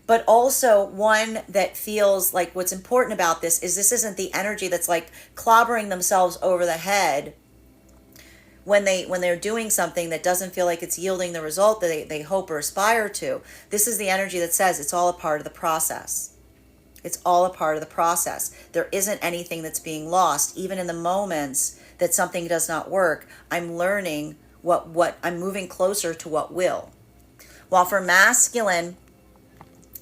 But also one that feels like what's important about this isn't the energy that's like clobbering themselves over the head when they're doing something that doesn't feel like it's yielding the result that they hope or aspire to. This is the energy that says it's all a part of the process. It's all a part of the process. There isn't anything that's being lost. Even in the moments that something does not work, I'm learning what I'm moving closer to what will. While for masculine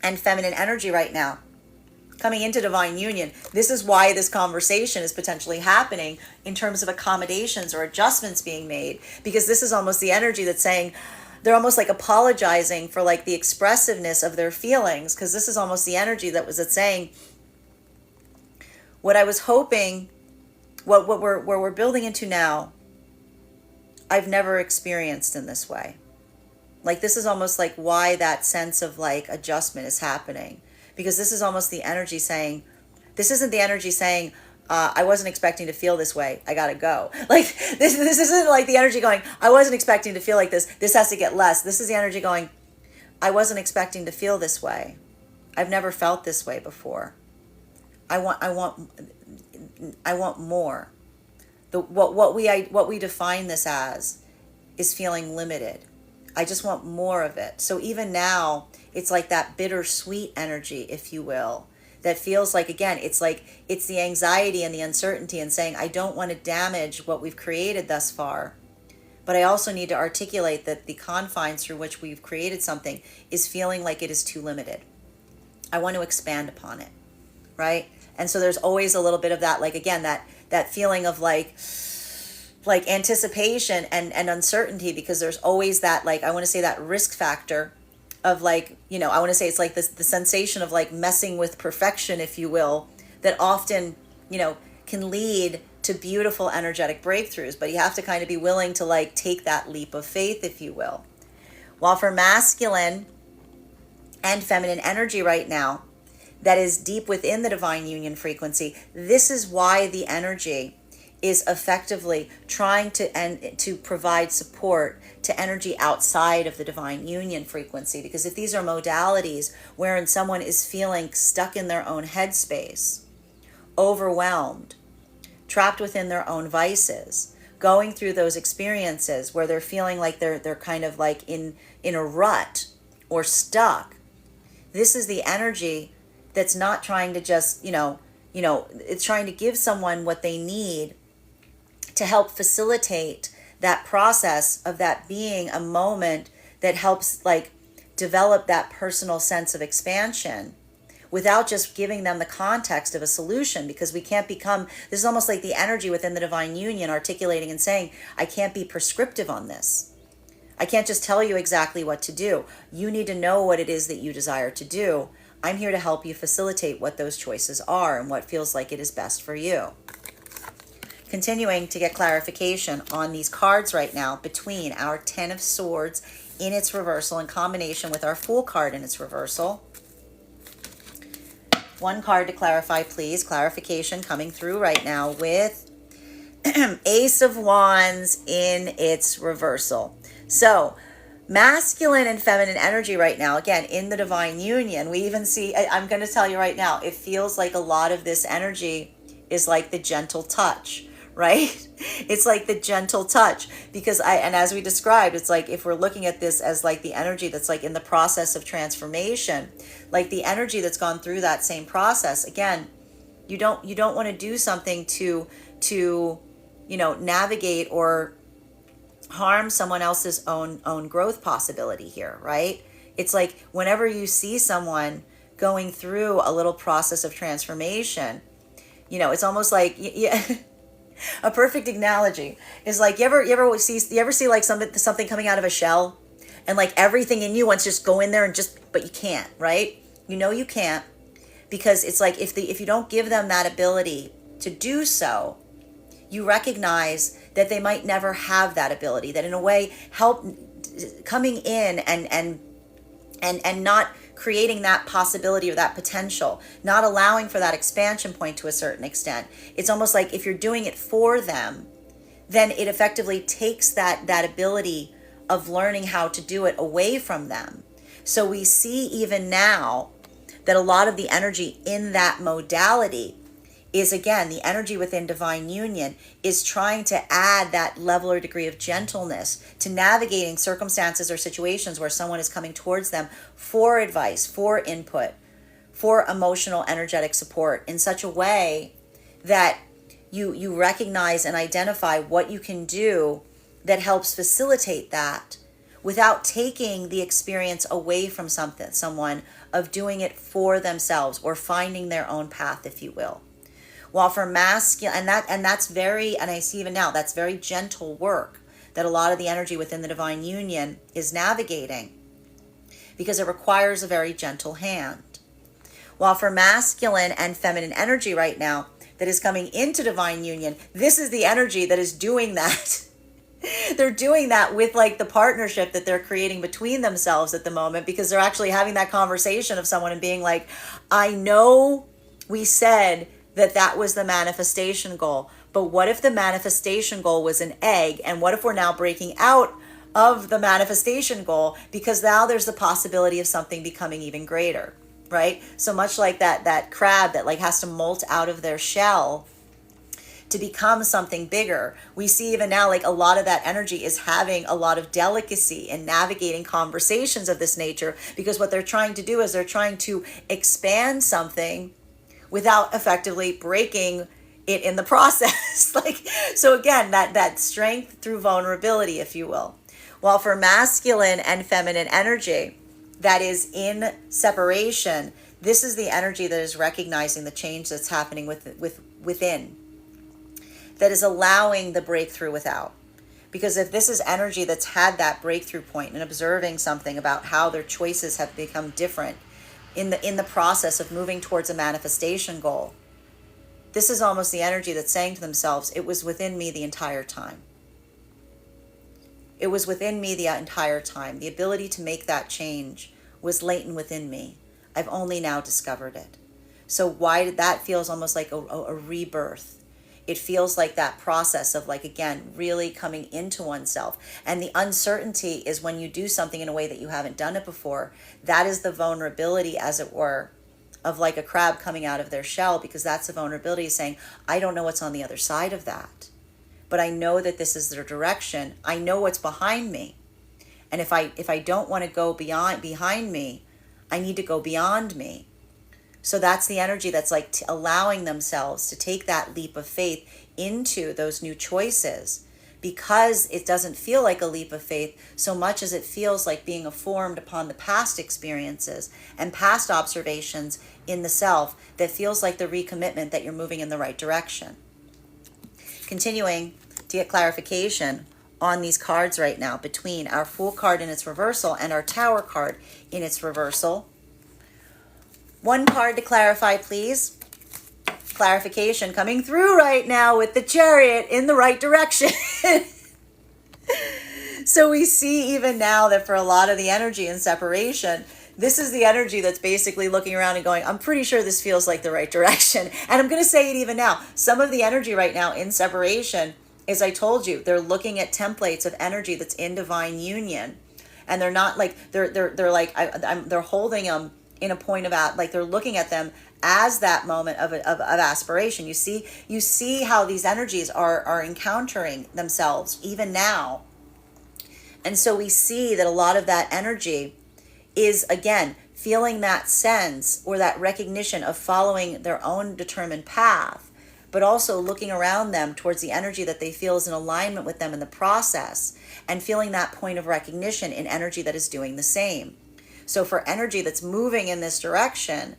and feminine energy right now, coming into divine union, this is why this conversation is potentially happening in terms of accommodations or adjustments being made, because this is almost the energy that's saying, they're almost like apologizing for like the expressiveness of their feelings, because this is almost the energy that was saying, what I was hoping, what we're building into now, I've never experienced in this way. Like this is almost like why that sense of like adjustment is happening. Because this is almost the energy saying, this isn't the energy saying, I wasn't expecting to feel this way, I gotta go. Like this isn't like the energy going, I wasn't expecting to feel like this has to get less. This is the energy going, I wasn't expecting to feel this way. I've never felt this way before. I want more. What we define this as is feeling limited. I just want more of it. So even now, it's like that bittersweet energy, if you will, that feels like, again, it's the anxiety and the uncertainty and saying, I don't want to damage what we've created thus far, but I also need to articulate that the confines through which we've created something is feeling like it is too limited. I want to expand upon it, right? And so there's always a little bit of that, like, again, that feeling of like anticipation and uncertainty, because there's always that, like, I want to say that risk factor of like, I want to say it's like this, the sensation of like messing with perfection, if you will, that often, can lead to beautiful energetic breakthroughs, but you have to kind of be willing to like take that leap of faith, if you will. While for masculine and feminine energy right now, that is deep within the divine union frequency, this is why the energy is effectively trying to provide support to energy outside of the divine union frequency. Because if these are modalities wherein someone is feeling stuck in their own headspace, overwhelmed, trapped within their own vices, going through those experiences where they're feeling like they're kind of like in a rut or stuck, this is the energy that's not trying to just, it's trying to give someone what they need to help facilitate that process of that being a moment that helps like develop that personal sense of expansion without just giving them the context of a solution. Because we can't become, this is almost like the energy within the divine union articulating and saying, I can't be prescriptive on this. I can't just tell you exactly what to do. You need to know what it is that you desire to do. I'm here to help you facilitate what those choices are and what feels like it is best for you. Continuing to get clarification on these cards right now between our Ten of Swords in its reversal in combination with our Fool card in its reversal. One card to clarify, please. Clarification coming through right now with Ace of Wands in its reversal. So, masculine and feminine energy right now, again, in the divine union. We even see, I'm going to tell you right now, it feels like a lot of this energy is like the gentle touch, right? It's like the gentle touch because and as we described, it's like if we're looking at this as like the energy that's like in the process of transformation, like the energy that's gone through that same process. Again, you don't want to do something to navigate or harm someone else's own growth possibility here, right? It's like whenever you see someone going through a little process of transformation, it's almost like a perfect analogy is like you ever see like something coming out of a shell, and like everything in you wants to just go in there and but you can't, right? You can't, because it's like if you don't give them that ability to do so, you recognize that they might never have that ability, that in a way help coming in and not creating that possibility or that potential, not allowing for that expansion point to a certain extent. It's almost like if you're doing it for them, then it effectively takes that ability of learning how to do it away from them. So we see even now that a lot of the energy in that modality is, again, the energy within divine union is trying to add that level or degree of gentleness to navigating circumstances or situations where someone is coming towards them for advice, for input, for emotional, energetic support in such a way that you recognize and identify what you can do that helps facilitate that without taking the experience away from someone of doing it for themselves or finding their own path, if you will. While for masculine, and that's very, and I see even now, that's very gentle work that a lot of the energy within the divine union is navigating, because it requires a very gentle hand. While for masculine and feminine energy right now that is coming into divine union, this is the energy that is doing that. They're doing that with like the partnership that they're creating between themselves at the moment, because they're actually having that conversation of someone and being like, I know we said that was the manifestation goal, but what if the manifestation goal was an egg? And what if we're now breaking out of the manifestation goal, because now there's the possibility of something becoming even greater, right? So much like that crab that like has to molt out of their shell to become something bigger. We see even now like a lot of that energy is having a lot of delicacy in navigating conversations of this nature, because what they're trying to do is they're trying to expand something without effectively breaking it in the process. So again, that strength through vulnerability, if you will. While for masculine and feminine energy that is in separation, this is the energy that is recognizing the change that's happening within, that is allowing the breakthrough without. Because if this is energy that's had that breakthrough point and observing something about how their choices have become different in the process of moving towards a manifestation goal, this is almost the energy that's saying to themselves, it was within me the entire time. It was within me the entire time. The ability to make that change was latent within me. I've only now discovered it. So why did that feels almost like a rebirth? It feels like that process of like, again, really coming into oneself. And the uncertainty is when you do something in a way that you haven't done it before. That is the vulnerability, as it were, of like a crab coming out of their shell, because that's the vulnerability saying, I don't know what's on the other side of that, but I know that this is their direction. I know what's behind me. And if I don't want to go behind me, I need to go beyond me. So that's the energy that's like allowing themselves to take that leap of faith into those new choices, because it doesn't feel like a leap of faith so much as it feels like being informed upon the past experiences and past observations in the self, that feels like the recommitment that you're moving in the right direction. Continuing to get clarification on these cards right now between our Fool card in its reversal and our Tower card in its reversal. One card to clarify, please. Clarification coming through right now with the Chariot in the right direction. So we see even now that for a lot of the energy in separation, this is the energy that's basically looking around and going, I'm pretty sure this feels like the right direction. And I'm going to say it even now. Some of the energy right now in separation, as I told you, they're looking at templates of energy that's in divine union. And they're not like, they're like, they're holding them in a point of, like they're looking at them as that moment of aspiration. You see how these energies are encountering themselves even now. And so we see that a lot of that energy is, again, feeling that sense or that recognition of following their own determined path, but also looking around them towards the energy that they feel is in alignment with them in the process, and feeling that point of recognition in energy that is doing the same. So for energy that's moving in this direction,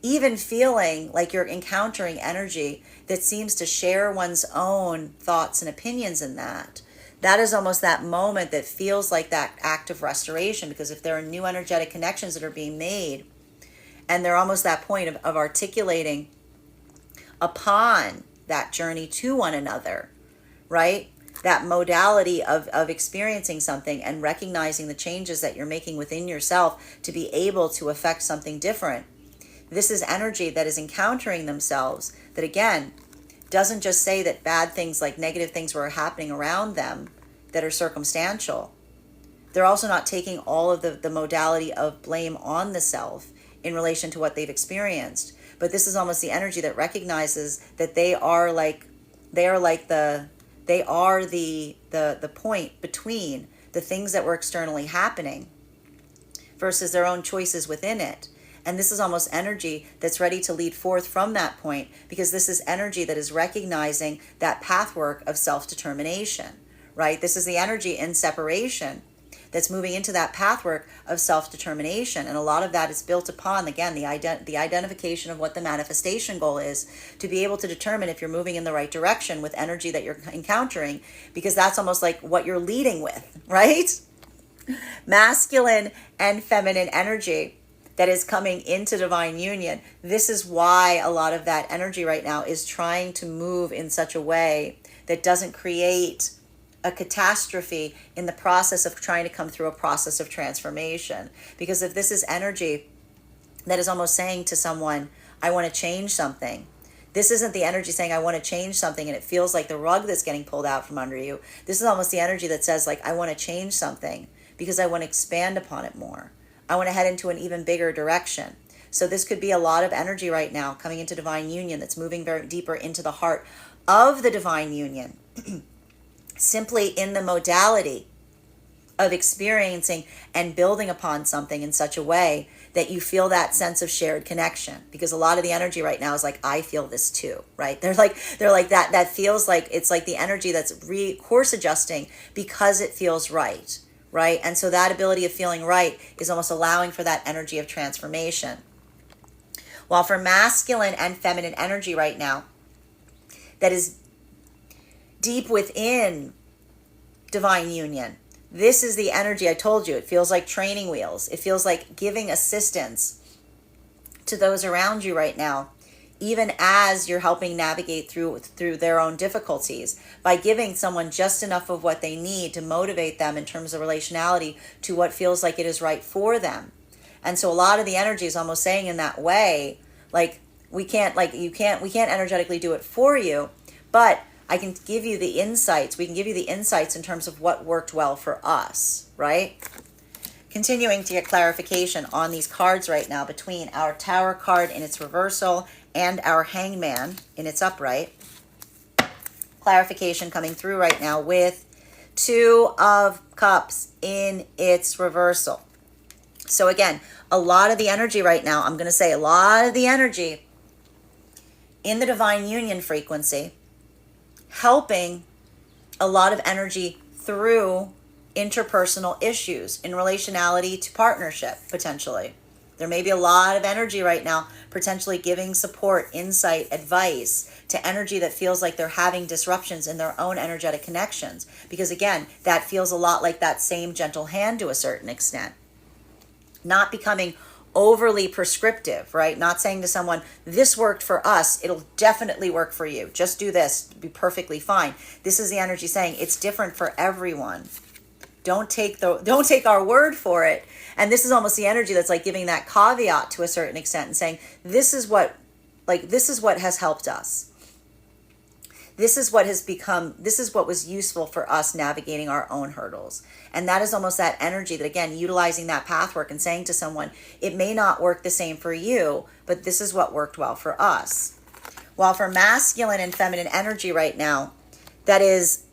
even feeling like you're encountering energy that seems to share one's own thoughts and opinions in that, that is almost that moment that feels like that act of restoration, because if there are new energetic connections that are being made, and they're almost that point of articulating upon that journey to one another, right? That modality of experiencing something and recognizing the changes that you're making within yourself to be able to affect something different. This is energy that is encountering themselves, that again, doesn't just say that bad things, like negative things were happening around them that are circumstantial. They're also not taking all of the modality of blame on the self in relation to what they've experienced. But this is almost the energy that recognizes that they are the point between the things that were externally happening versus their own choices within it. And this is almost energy that's ready to lead forth from that point, because this is energy that is recognizing that pathwork of self-determination, right? This is the energy in separation that's moving into that pathwork of self-determination. And a lot of that is built upon, again, the identification of what the manifestation goal is, to be able to determine if you're moving in the right direction with energy that you're encountering, because that's almost like what you're leading with, right? Masculine and feminine energy that is coming into divine union. This is why a lot of that energy right now is trying to move in such a way that doesn't create a catastrophe in the process of trying to come through a process of transformation. Because if this is energy that is almost saying to someone, I want to change something, this isn't the energy saying I want to change something and it feels like the rug that's getting pulled out from under you. This is almost the energy that says, like, I want to change something because I want to expand upon it more. I want to head into an even bigger direction. So this could be a lot of energy right now coming into divine union that's moving very deeper into the heart of the divine union, simply in the modality of experiencing and building upon something in such a way that you feel that sense of shared connection. Because a lot of the energy right now is like, I feel this too, right? They're like that feels like, it's like the energy that's course adjusting because it feels right. Right? And so that ability of feeling right is almost allowing for that energy of transformation. While for masculine and feminine energy right now, that is deep within divine union, this is the energy I told you. It feels like training wheels. It feels like giving assistance to those around you right now, even as you're helping navigate through their own difficulties, by giving someone just enough of what they need to motivate them in terms of relationality to what feels like it is right for them. And so a lot of the energy is almost saying in that way, like, we can't energetically do it for you, but I can give you the insights. We can give you the insights in terms of what worked well for us, right? Continuing to get clarification on these cards right now between our Tower card in its reversal and our Hangman in its upright. Clarification coming through right now with Two of Cups in its reversal. So again, a lot of the energy right now, I'm going to say a lot of the energy in the divine union frequency, helping a lot of energy through interpersonal issues in relationality to partnership, potentially. There may be a lot of energy right now, potentially giving support, insight, advice to energy that feels like they're having disruptions in their own energetic connections. Because again, that feels a lot like that same gentle hand to a certain extent. Not becoming overly prescriptive, right? Not saying to someone, this worked for us, it'll definitely work for you. Just do this, be perfectly fine. This is the energy saying it's different for everyone. Don't take our word for it. And this is almost the energy that's like giving that caveat to a certain extent and saying, this is what has helped us. This is what was useful for us navigating our own hurdles. And that is almost that energy that, again, utilizing that path work and saying to someone, it may not work the same for you, but this is what worked well for us. While for masculine and feminine energy right now, that is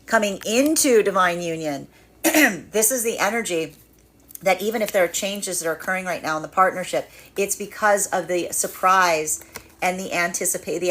coming into divine union, this is the energy that even if there are changes that are occurring right now in the partnership, it's because of the surprise and the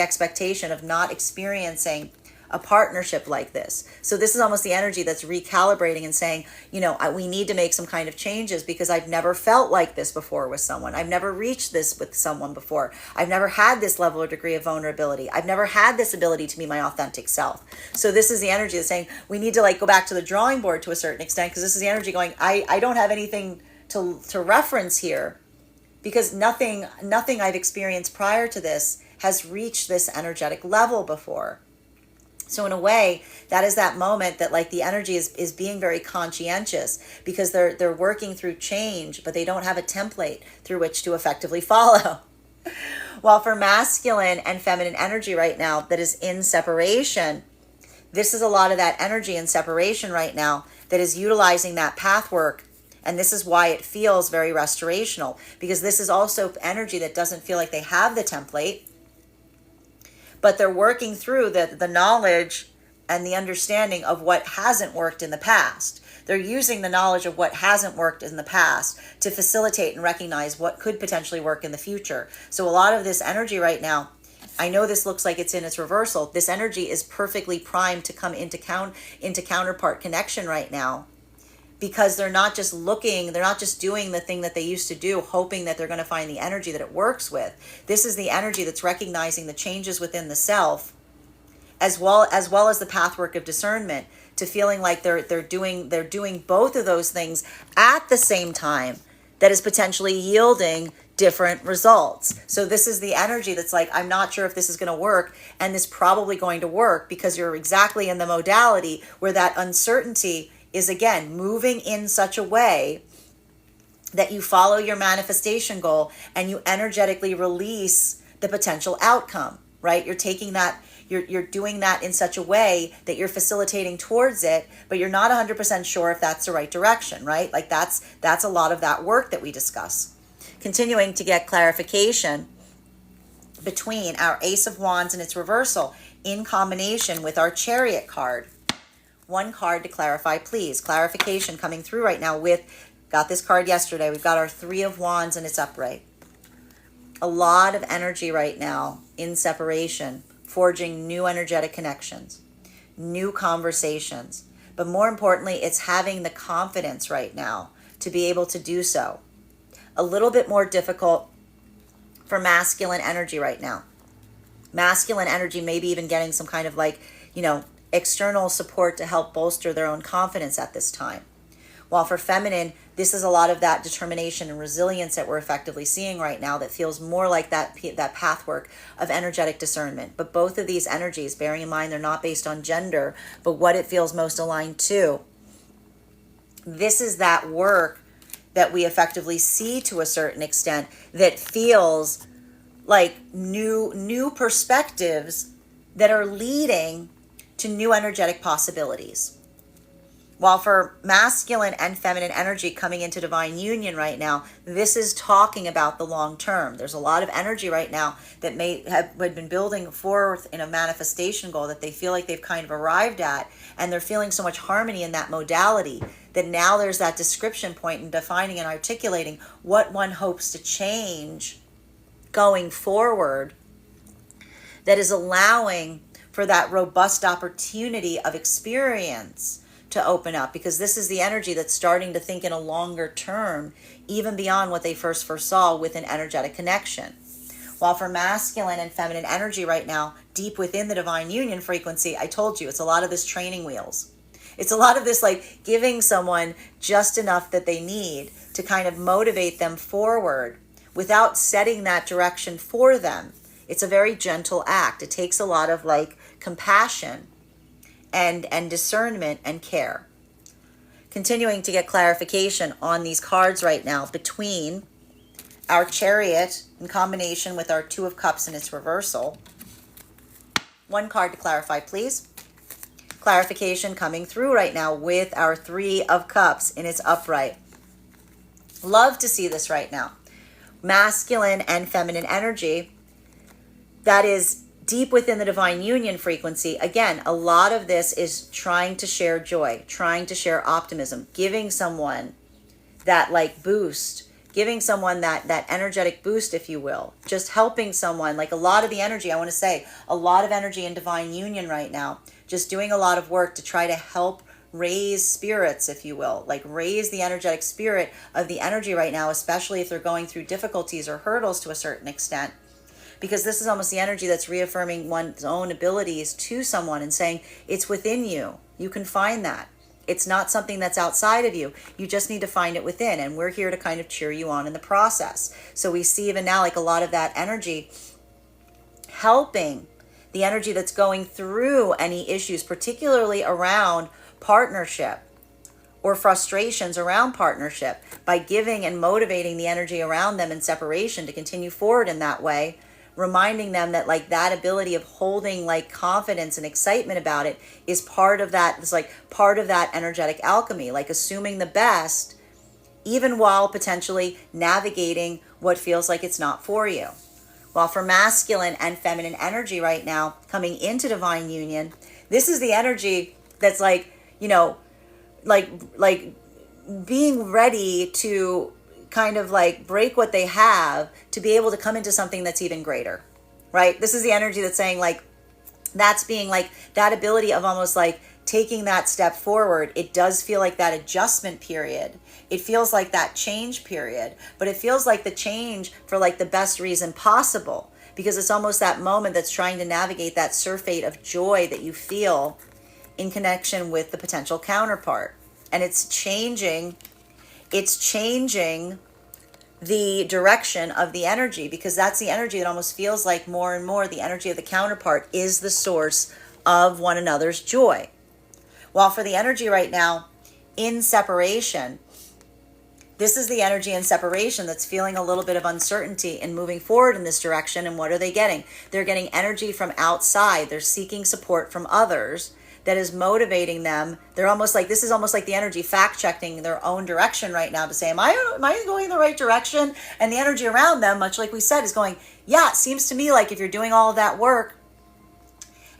expectation of not experiencing a partnership like this. So this is almost the energy that's recalibrating and saying, we need to make some kind of changes because I've never felt like this before with someone. I've never reached this with someone before. I've never had this level or degree of vulnerability. I've never had this ability to be my authentic self. So this is the energy that's saying we need to go back to the drawing board to a certain extent, because this is the energy going, I don't have anything to reference here, because nothing I've experienced prior to this has reached this energetic level before. So in a way, that is that moment that the energy is being very conscientious, because they're working through change, but they don't have a template through which to effectively follow. While for masculine and feminine energy right now that is in separation, this is a lot of that energy in separation right now that is utilizing that path work. And this is why it feels very restorational, because this is also energy that doesn't feel like they have the template, but they're working through the knowledge and the understanding of what hasn't worked in the past. They're using the knowledge of what hasn't worked in the past to facilitate and recognize what could potentially work in the future. So a lot of this energy right now, I know this looks like it's in its reversal. This energy is perfectly primed to come into counterpart connection right now, because they're not just doing the thing that they used to do, hoping that they're going to find the energy that it works with. This is the energy that's recognizing the changes within the self, as well as the pathwork of discernment, to feeling like they're doing both of those things at the same time, that is potentially yielding different results. So this is the energy that's like, I'm not sure if this is going to work, and this probably going to work, because you're exactly in the modality where that uncertainty is, again, moving in such a way that you follow your manifestation goal and you energetically release the potential outcome, right? You're taking that, you're doing that in such a way that you're facilitating towards it, but you're not 100% sure if that's the right direction, right? That's a lot of that work that we discuss. Continuing to get clarification between our Ace of Wands and its reversal in combination with our Chariot card. One card to clarify, please. Clarification coming through right now got this card yesterday. We've got our Three of Wands and it's upright. A lot of energy right now in separation, forging new energetic connections, new conversations. But more importantly, it's having the confidence right now to be able to do so. A little bit more difficult for masculine energy right now. Masculine energy maybe even getting some kind of external support to help bolster their own confidence at this time. While for feminine, this is a lot of that determination and resilience that we're effectively seeing right now, that feels more like that pathwork of energetic discernment. But both of these energies, bearing in mind they're not based on gender, but what it feels most aligned to, this is that work that we effectively see to a certain extent that feels like new perspectives that are leading to new energetic possibilities. While for masculine and feminine energy coming into divine union right now, this is talking about the long term. There's a lot of energy right now that may have been building forth in a manifestation goal that they feel like they've kind of arrived at, and they're feeling so much harmony in that modality that now there's that description point in defining and articulating what one hopes to change going forward, that is allowing for that robust opportunity of experience to open up, because this is the energy that's starting to think in a longer term, even beyond what they first foresaw with an energetic connection. While for masculine and feminine energy right now, deep within the divine union frequency, I told you, it's a lot of this training wheels. It's a lot of this like giving someone just enough that they need to kind of motivate them forward without setting that direction for them. It's a very gentle act. It takes a lot of like compassion and discernment and care. Continuing to get clarification on these cards right now between our Chariot in combination with our Two of Cups in its reversal. One card to clarify, please. Clarification coming through right now with our Three of Cups in its upright. Love to see this right now. Masculine and feminine energy that is deep within the divine union frequency. Again, a lot of this is trying to share joy, trying to share optimism, giving someone that like boost, giving someone that energetic boost, if you will, just helping someone. Like a lot of the energy, I want to say, a lot of energy in divine union right now, just doing a lot of work to try to help raise spirits, if you will, like raise the energetic spirit of the energy right now, especially if they're going through difficulties or hurdles to a certain extent. Because this is almost the energy that's reaffirming one's own abilities to someone and saying, it's within you. You can find that. It's not something that's outside of you. You just need to find it within. And we're here to kind of cheer you on in the process. So we see even now like a lot of that energy helping the energy that's going through any issues, particularly around partnership or frustrations around partnership, by giving and motivating the energy around them in separation to continue forward in that way, reminding them that like that ability of holding like confidence and excitement about it is part of that. It's like part of that energetic alchemy, like assuming the best, even while potentially navigating what feels like it's not for you. While for masculine and feminine energy right now, coming into divine union, this is the energy that's like, you know, like being ready to kind of like break what they have to be able to come into something that's even greater, right? This is the energy that's saying like, that's being like that ability of almost like taking that step forward. It does feel like that adjustment period. It feels like that change period, but it feels like the change for like the best reason possible, because it's almost that moment that's trying to navigate that surfeit of joy that you feel in connection with the potential counterpart. And it's changing the direction of the energy, because that's the energy that almost feels like more and more the energy of the counterpart is the source of one another's joy. While for the energy right now in separation, this is the energy in separation that's feeling a little bit of uncertainty in moving forward in this direction. And what are they getting? They're getting energy from outside. They're seeking support from others that is motivating them. They're almost like, this is almost like the energy fact checking their own direction right now to say, am I going in the right direction? And the energy around them, much like we said, is going, yeah, it seems to me like if you're doing all of that work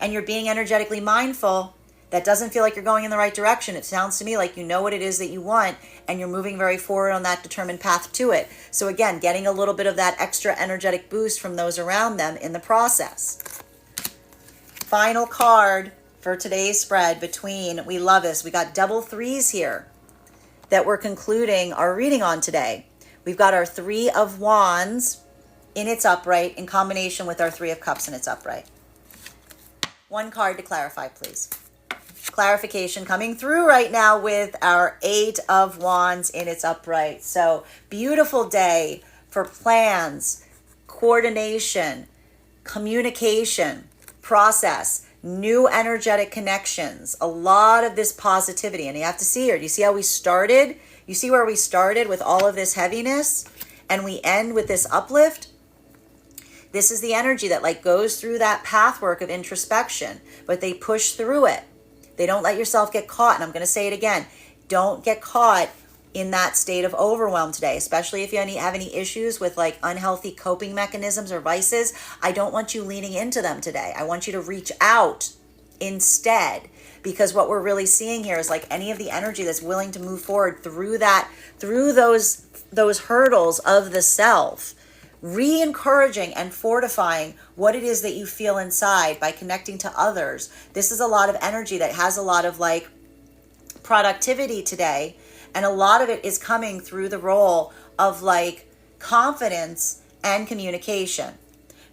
and you're being energetically mindful, that doesn't feel like you're going in the right direction. It sounds to me like you know what it is that you want and you're moving very forward on that determined path to it. So again, getting a little bit of that extra energetic boost from those around them in the process. Final card for today's spread between, we love this, we got double threes here that we're concluding our reading on today. We've got our Three of Wands in its upright in combination with our Three of Cups in its upright. One card to clarify, please. Clarification coming through right now with our Eight of Wands in its upright. So beautiful day for plans, coordination, communication, process, new energetic connections, a lot of this positivity. And you have to see here, do you see how we started? You see where we started with all of this heaviness and we end with this uplift? This is the energy that like goes through that pathwork of introspection, but they push through it. They don't let yourself get caught. And I'm going to say it again. Don't get caught in that state of overwhelm today, especially if you have any issues with like unhealthy coping mechanisms or vices. I don't want you leaning into them today. I want you to reach out instead, because what we're really seeing here is like any of the energy that's willing to move forward through those hurdles of the self, re-encouraging and fortifying what it is that you feel inside by connecting to others. This is a lot of energy that has a lot of like productivity today, and a lot of it is coming through the role of like confidence and communication.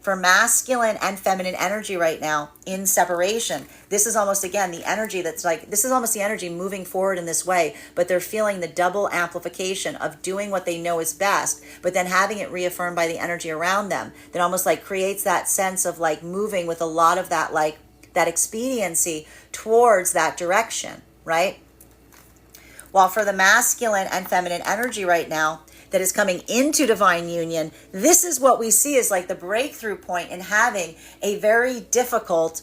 For masculine and feminine energy right now in separation, this is almost, again, the energy that's like, this is almost the energy moving forward in this way, but they're feeling the double amplification of doing what they know is best, but then having it reaffirmed by the energy around them that almost like creates that sense of like moving with a lot of that, like that expediency towards that direction, right? While for the masculine and feminine energy right now, that is coming into divine union, this is what we see as like the breakthrough point in having a very difficult,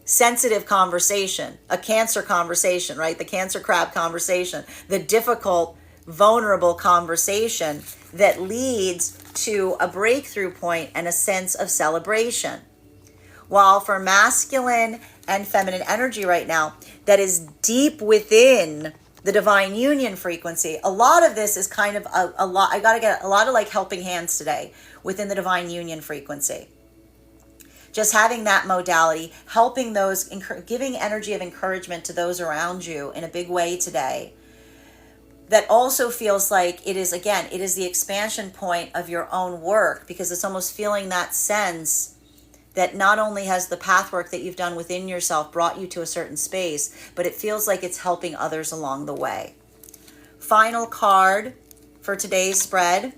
sensitive conversation, a Cancer conversation, right? The Cancer crab conversation, the difficult, vulnerable conversation that leads to a breakthrough point and a sense of celebration. While for masculine and feminine energy right now, that is deep within the divine union frequency, a lot of this is kind of a lot. I got to get a lot of like helping hands today within the divine union frequency. Just having that modality, helping those, giving energy of encouragement to those around you in a big way today. That also feels like it is, again, it is the expansion point of your own work, because it's almost feeling that sense that not only has the path work that you've done within yourself brought you to a certain space, but it feels like it's helping others along the way. Final card for today's spread,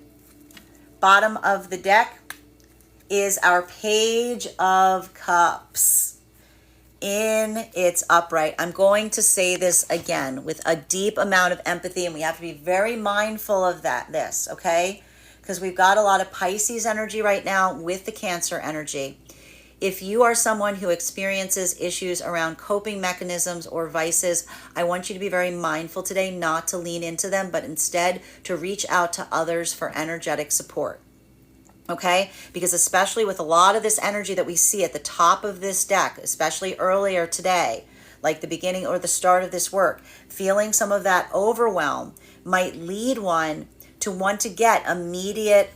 bottom of the deck, is our Page of Cups in its upright. I'm going to say this again with a deep amount of empathy, and we have to be very mindful of this, okay? Because we've got a lot of Pisces energy right now with the Cancer energy. If you are someone who experiences issues around coping mechanisms or vices, I want you to be very mindful today not to lean into them, but instead to reach out to others for energetic support. Okay? Because especially with a lot of this energy that we see at the top of this deck, especially earlier today, like the beginning or the start of this work, feeling some of that overwhelm might lead one to want to get immediate,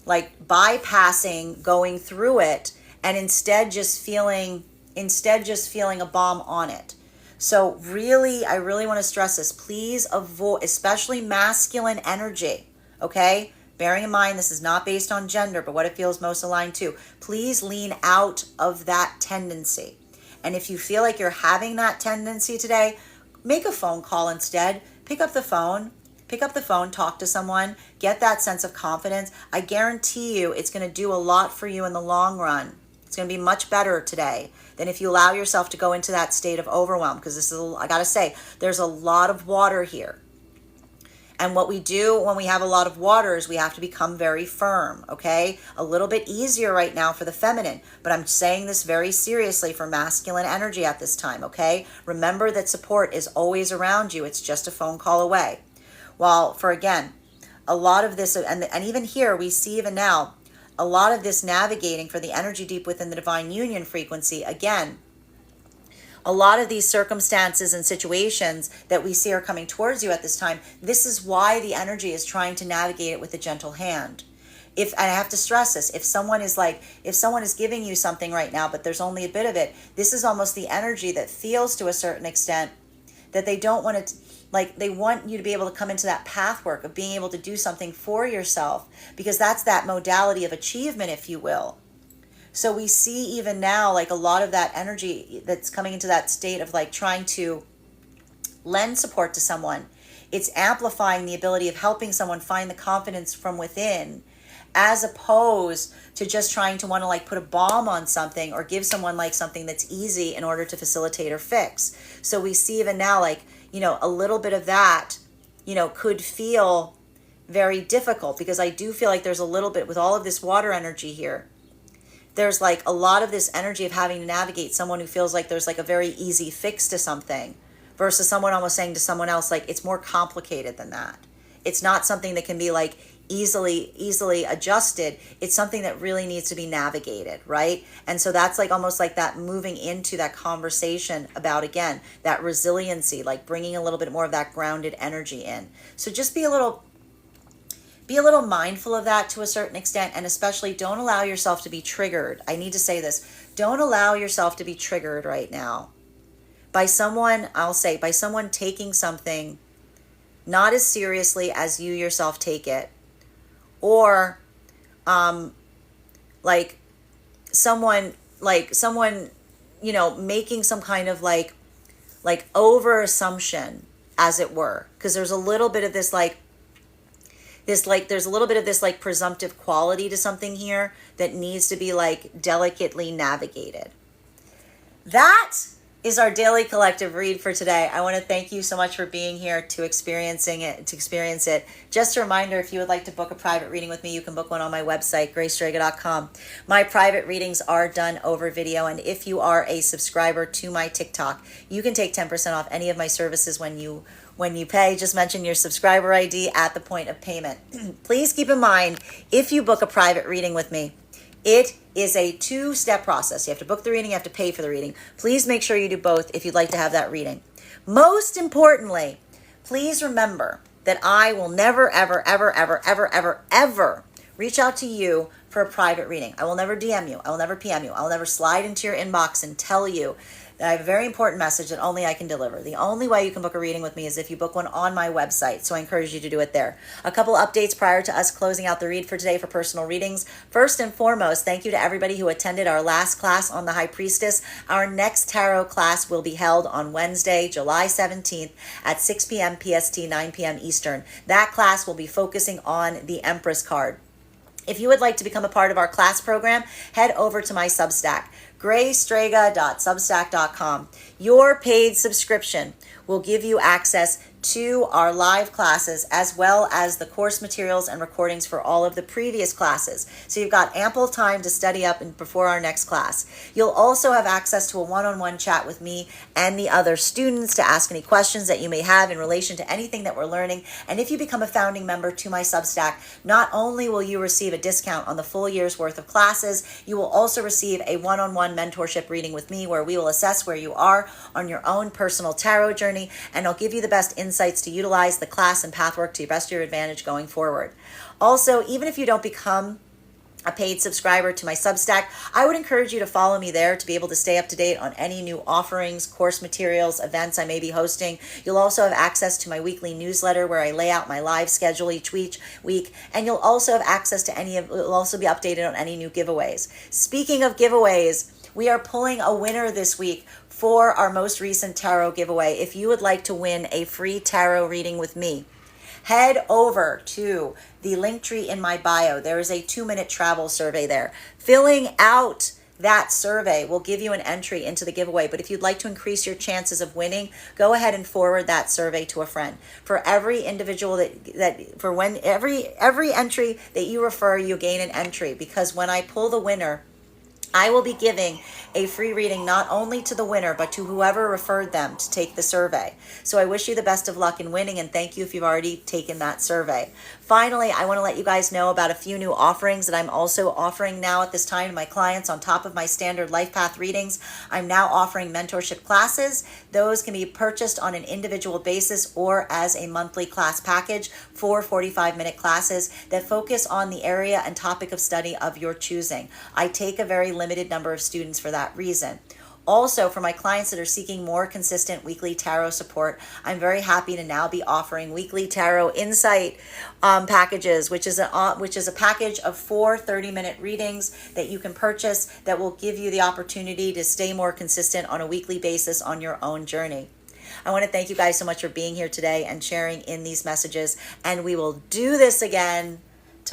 like bypassing going through it, and instead just feeling a bomb on it. So really, I really want to stress this. Please avoid, especially masculine energy, okay? Bearing in mind, this is not based on gender, but what it feels most aligned to. Please lean out of that tendency. And if you feel like you're having that tendency today, make a phone call instead. Pick up the phone, talk to someone, get that sense of confidence. I guarantee you it's going to do a lot for you in the long run. It's going to be much better today than if you allow yourself to go into that state of overwhelm, because this is, I got to say, there's a lot of water here. And what we do when we have a lot of water is we have to become very firm, okay? A little bit easier right now for the feminine, but I'm saying this very seriously for masculine energy at this time, okay? Remember that support is always around you. It's just a phone call away. While for, again, a lot of this, and even here we see even now, a lot of this navigating for the energy deep within the divine union frequency, again, a lot of these circumstances and situations that we see are coming towards you at this time, this is why the energy is trying to navigate it with a gentle hand. And I have to stress this, if someone is giving you something right now, but there's only a bit of it, this is almost the energy that feels to a certain extent that they don't want to, like they want you to be able to come into that path work of being able to do something for yourself, because that's that modality of achievement, if you will. So we see even now like a lot of that energy that's coming into that state of like trying to lend support to someone. It's amplifying the ability of helping someone find the confidence from within, as opposed to just trying to want to like put a bomb on something or give someone like something that's easy in order to facilitate or fix. So we see even now like, you know, a little bit of that, you know, could feel very difficult, because I do feel like there's a little bit with all of this water energy here. There's like a lot of this energy of having to navigate someone who feels like there's like a very easy fix to something, versus someone almost saying to someone else, like, it's more complicated than that. It's not something that can be like easily adjusted. It's something that really needs to be navigated, right? And so that's like almost like that moving into that conversation about, again, that resiliency, like bringing a little bit more of that grounded energy in. So just be a little mindful of that to a certain extent, and especially don't allow yourself to be triggered. I need to say this. Don't allow yourself to be triggered right now by someone, by someone taking something not as seriously as you yourself take it, or like someone making some kind of over assumption, as it were, because there's a little bit of this there's a little bit of this presumptive quality to something here that needs to be delicately navigated. That is our daily collective read for today. I want to thank you so much for being here to experience it. Just a reminder, if you would like to book a private reading with me, you can book one on my website, gracestrega.com. My private readings are done over video, and if you are a subscriber to my TikTok, you can take 10% off any of my services when you pay. Just mention your subscriber ID at the point of payment. Please keep in mind, if you book a private reading with me, it is a two-step process. You have to book the reading, you have to pay for the reading. Please make sure you do both if you'd like to have that reading. Most importantly, please remember that I will never, ever, ever, ever, ever, ever, ever reach out to you for a private reading. I will never DM you. I will never PM you. I will never slide into your inbox and tell you that I have a very important message that only I can deliver. The only way you can book a reading with me is if you book one on my website, so I encourage you to do it there. A couple updates prior to us closing out the read for today for personal readings. First and foremost, thank you to everybody who attended our last class on the High Priestess. Our next tarot class will be held on Wednesday, July 17th at 6 p.m. PST, 9 p.m. Eastern. That class will be focusing on the Empress card. If you would like to become a part of our class program, head over to my Substack, gracestrega.substack.com. Your paid subscription will give you access to our live classes as well as the course materials and recordings for all of the previous classes. So you've got ample time to study up and before our next class. You'll also have access to a one-on-one chat with me and the other students to ask any questions that you may have in relation to anything that we're learning. And if you become a founding member to my Substack, not only will you receive a discount on the full year's worth of classes, you will also receive a one-on-one mentorship reading with me where we will assess where you are on your own personal tarot journey, and I'll give you the best insights to utilize the class and pathwork to your best of your advantage going forward. Also, even if you don't become a paid subscriber to my Substack, I would encourage you to follow me there to be able to stay up to date on any new offerings, course materials, events I may be hosting. You'll also have access to my weekly newsletter where I lay out my live schedule each week, and you'll also have access to you'll also be updated on any new giveaways. Speaking of giveaways, we are pulling a winner this week for our most recent tarot giveaway. If you would like to win a free tarot reading with me, head over to the link tree in my bio. There is a 2-minute travel survey there. Filling out that survey will give you an entry into the giveaway. But if you'd like to increase your chances of winning, go ahead and forward that survey to a friend. For every individual every entry that you refer, you gain an entry, because when I pull the winner, I will be giving a free reading not only to the winner, but to whoever referred them to take the survey. So I wish you the best of luck in winning, and thank you if you've already taken that survey. Finally, I want to let you guys know about a few new offerings that I'm also offering now at this time to my clients. On top of my standard life path readings, I'm now offering mentorship classes. Those can be purchased on an individual basis or as a monthly class package for 45-minute classes that focus on the area and topic of study of your choosing. I take a very limited number of students for that reason. Also, for my clients that are seeking more consistent weekly tarot support, I'm very happy to now be offering weekly tarot insight packages, which is a package of 4 30-minute readings that you can purchase that will give you the opportunity to stay more consistent on a weekly basis on your own journey. I want to thank you guys so much for being here today and sharing in these messages, and we will do this again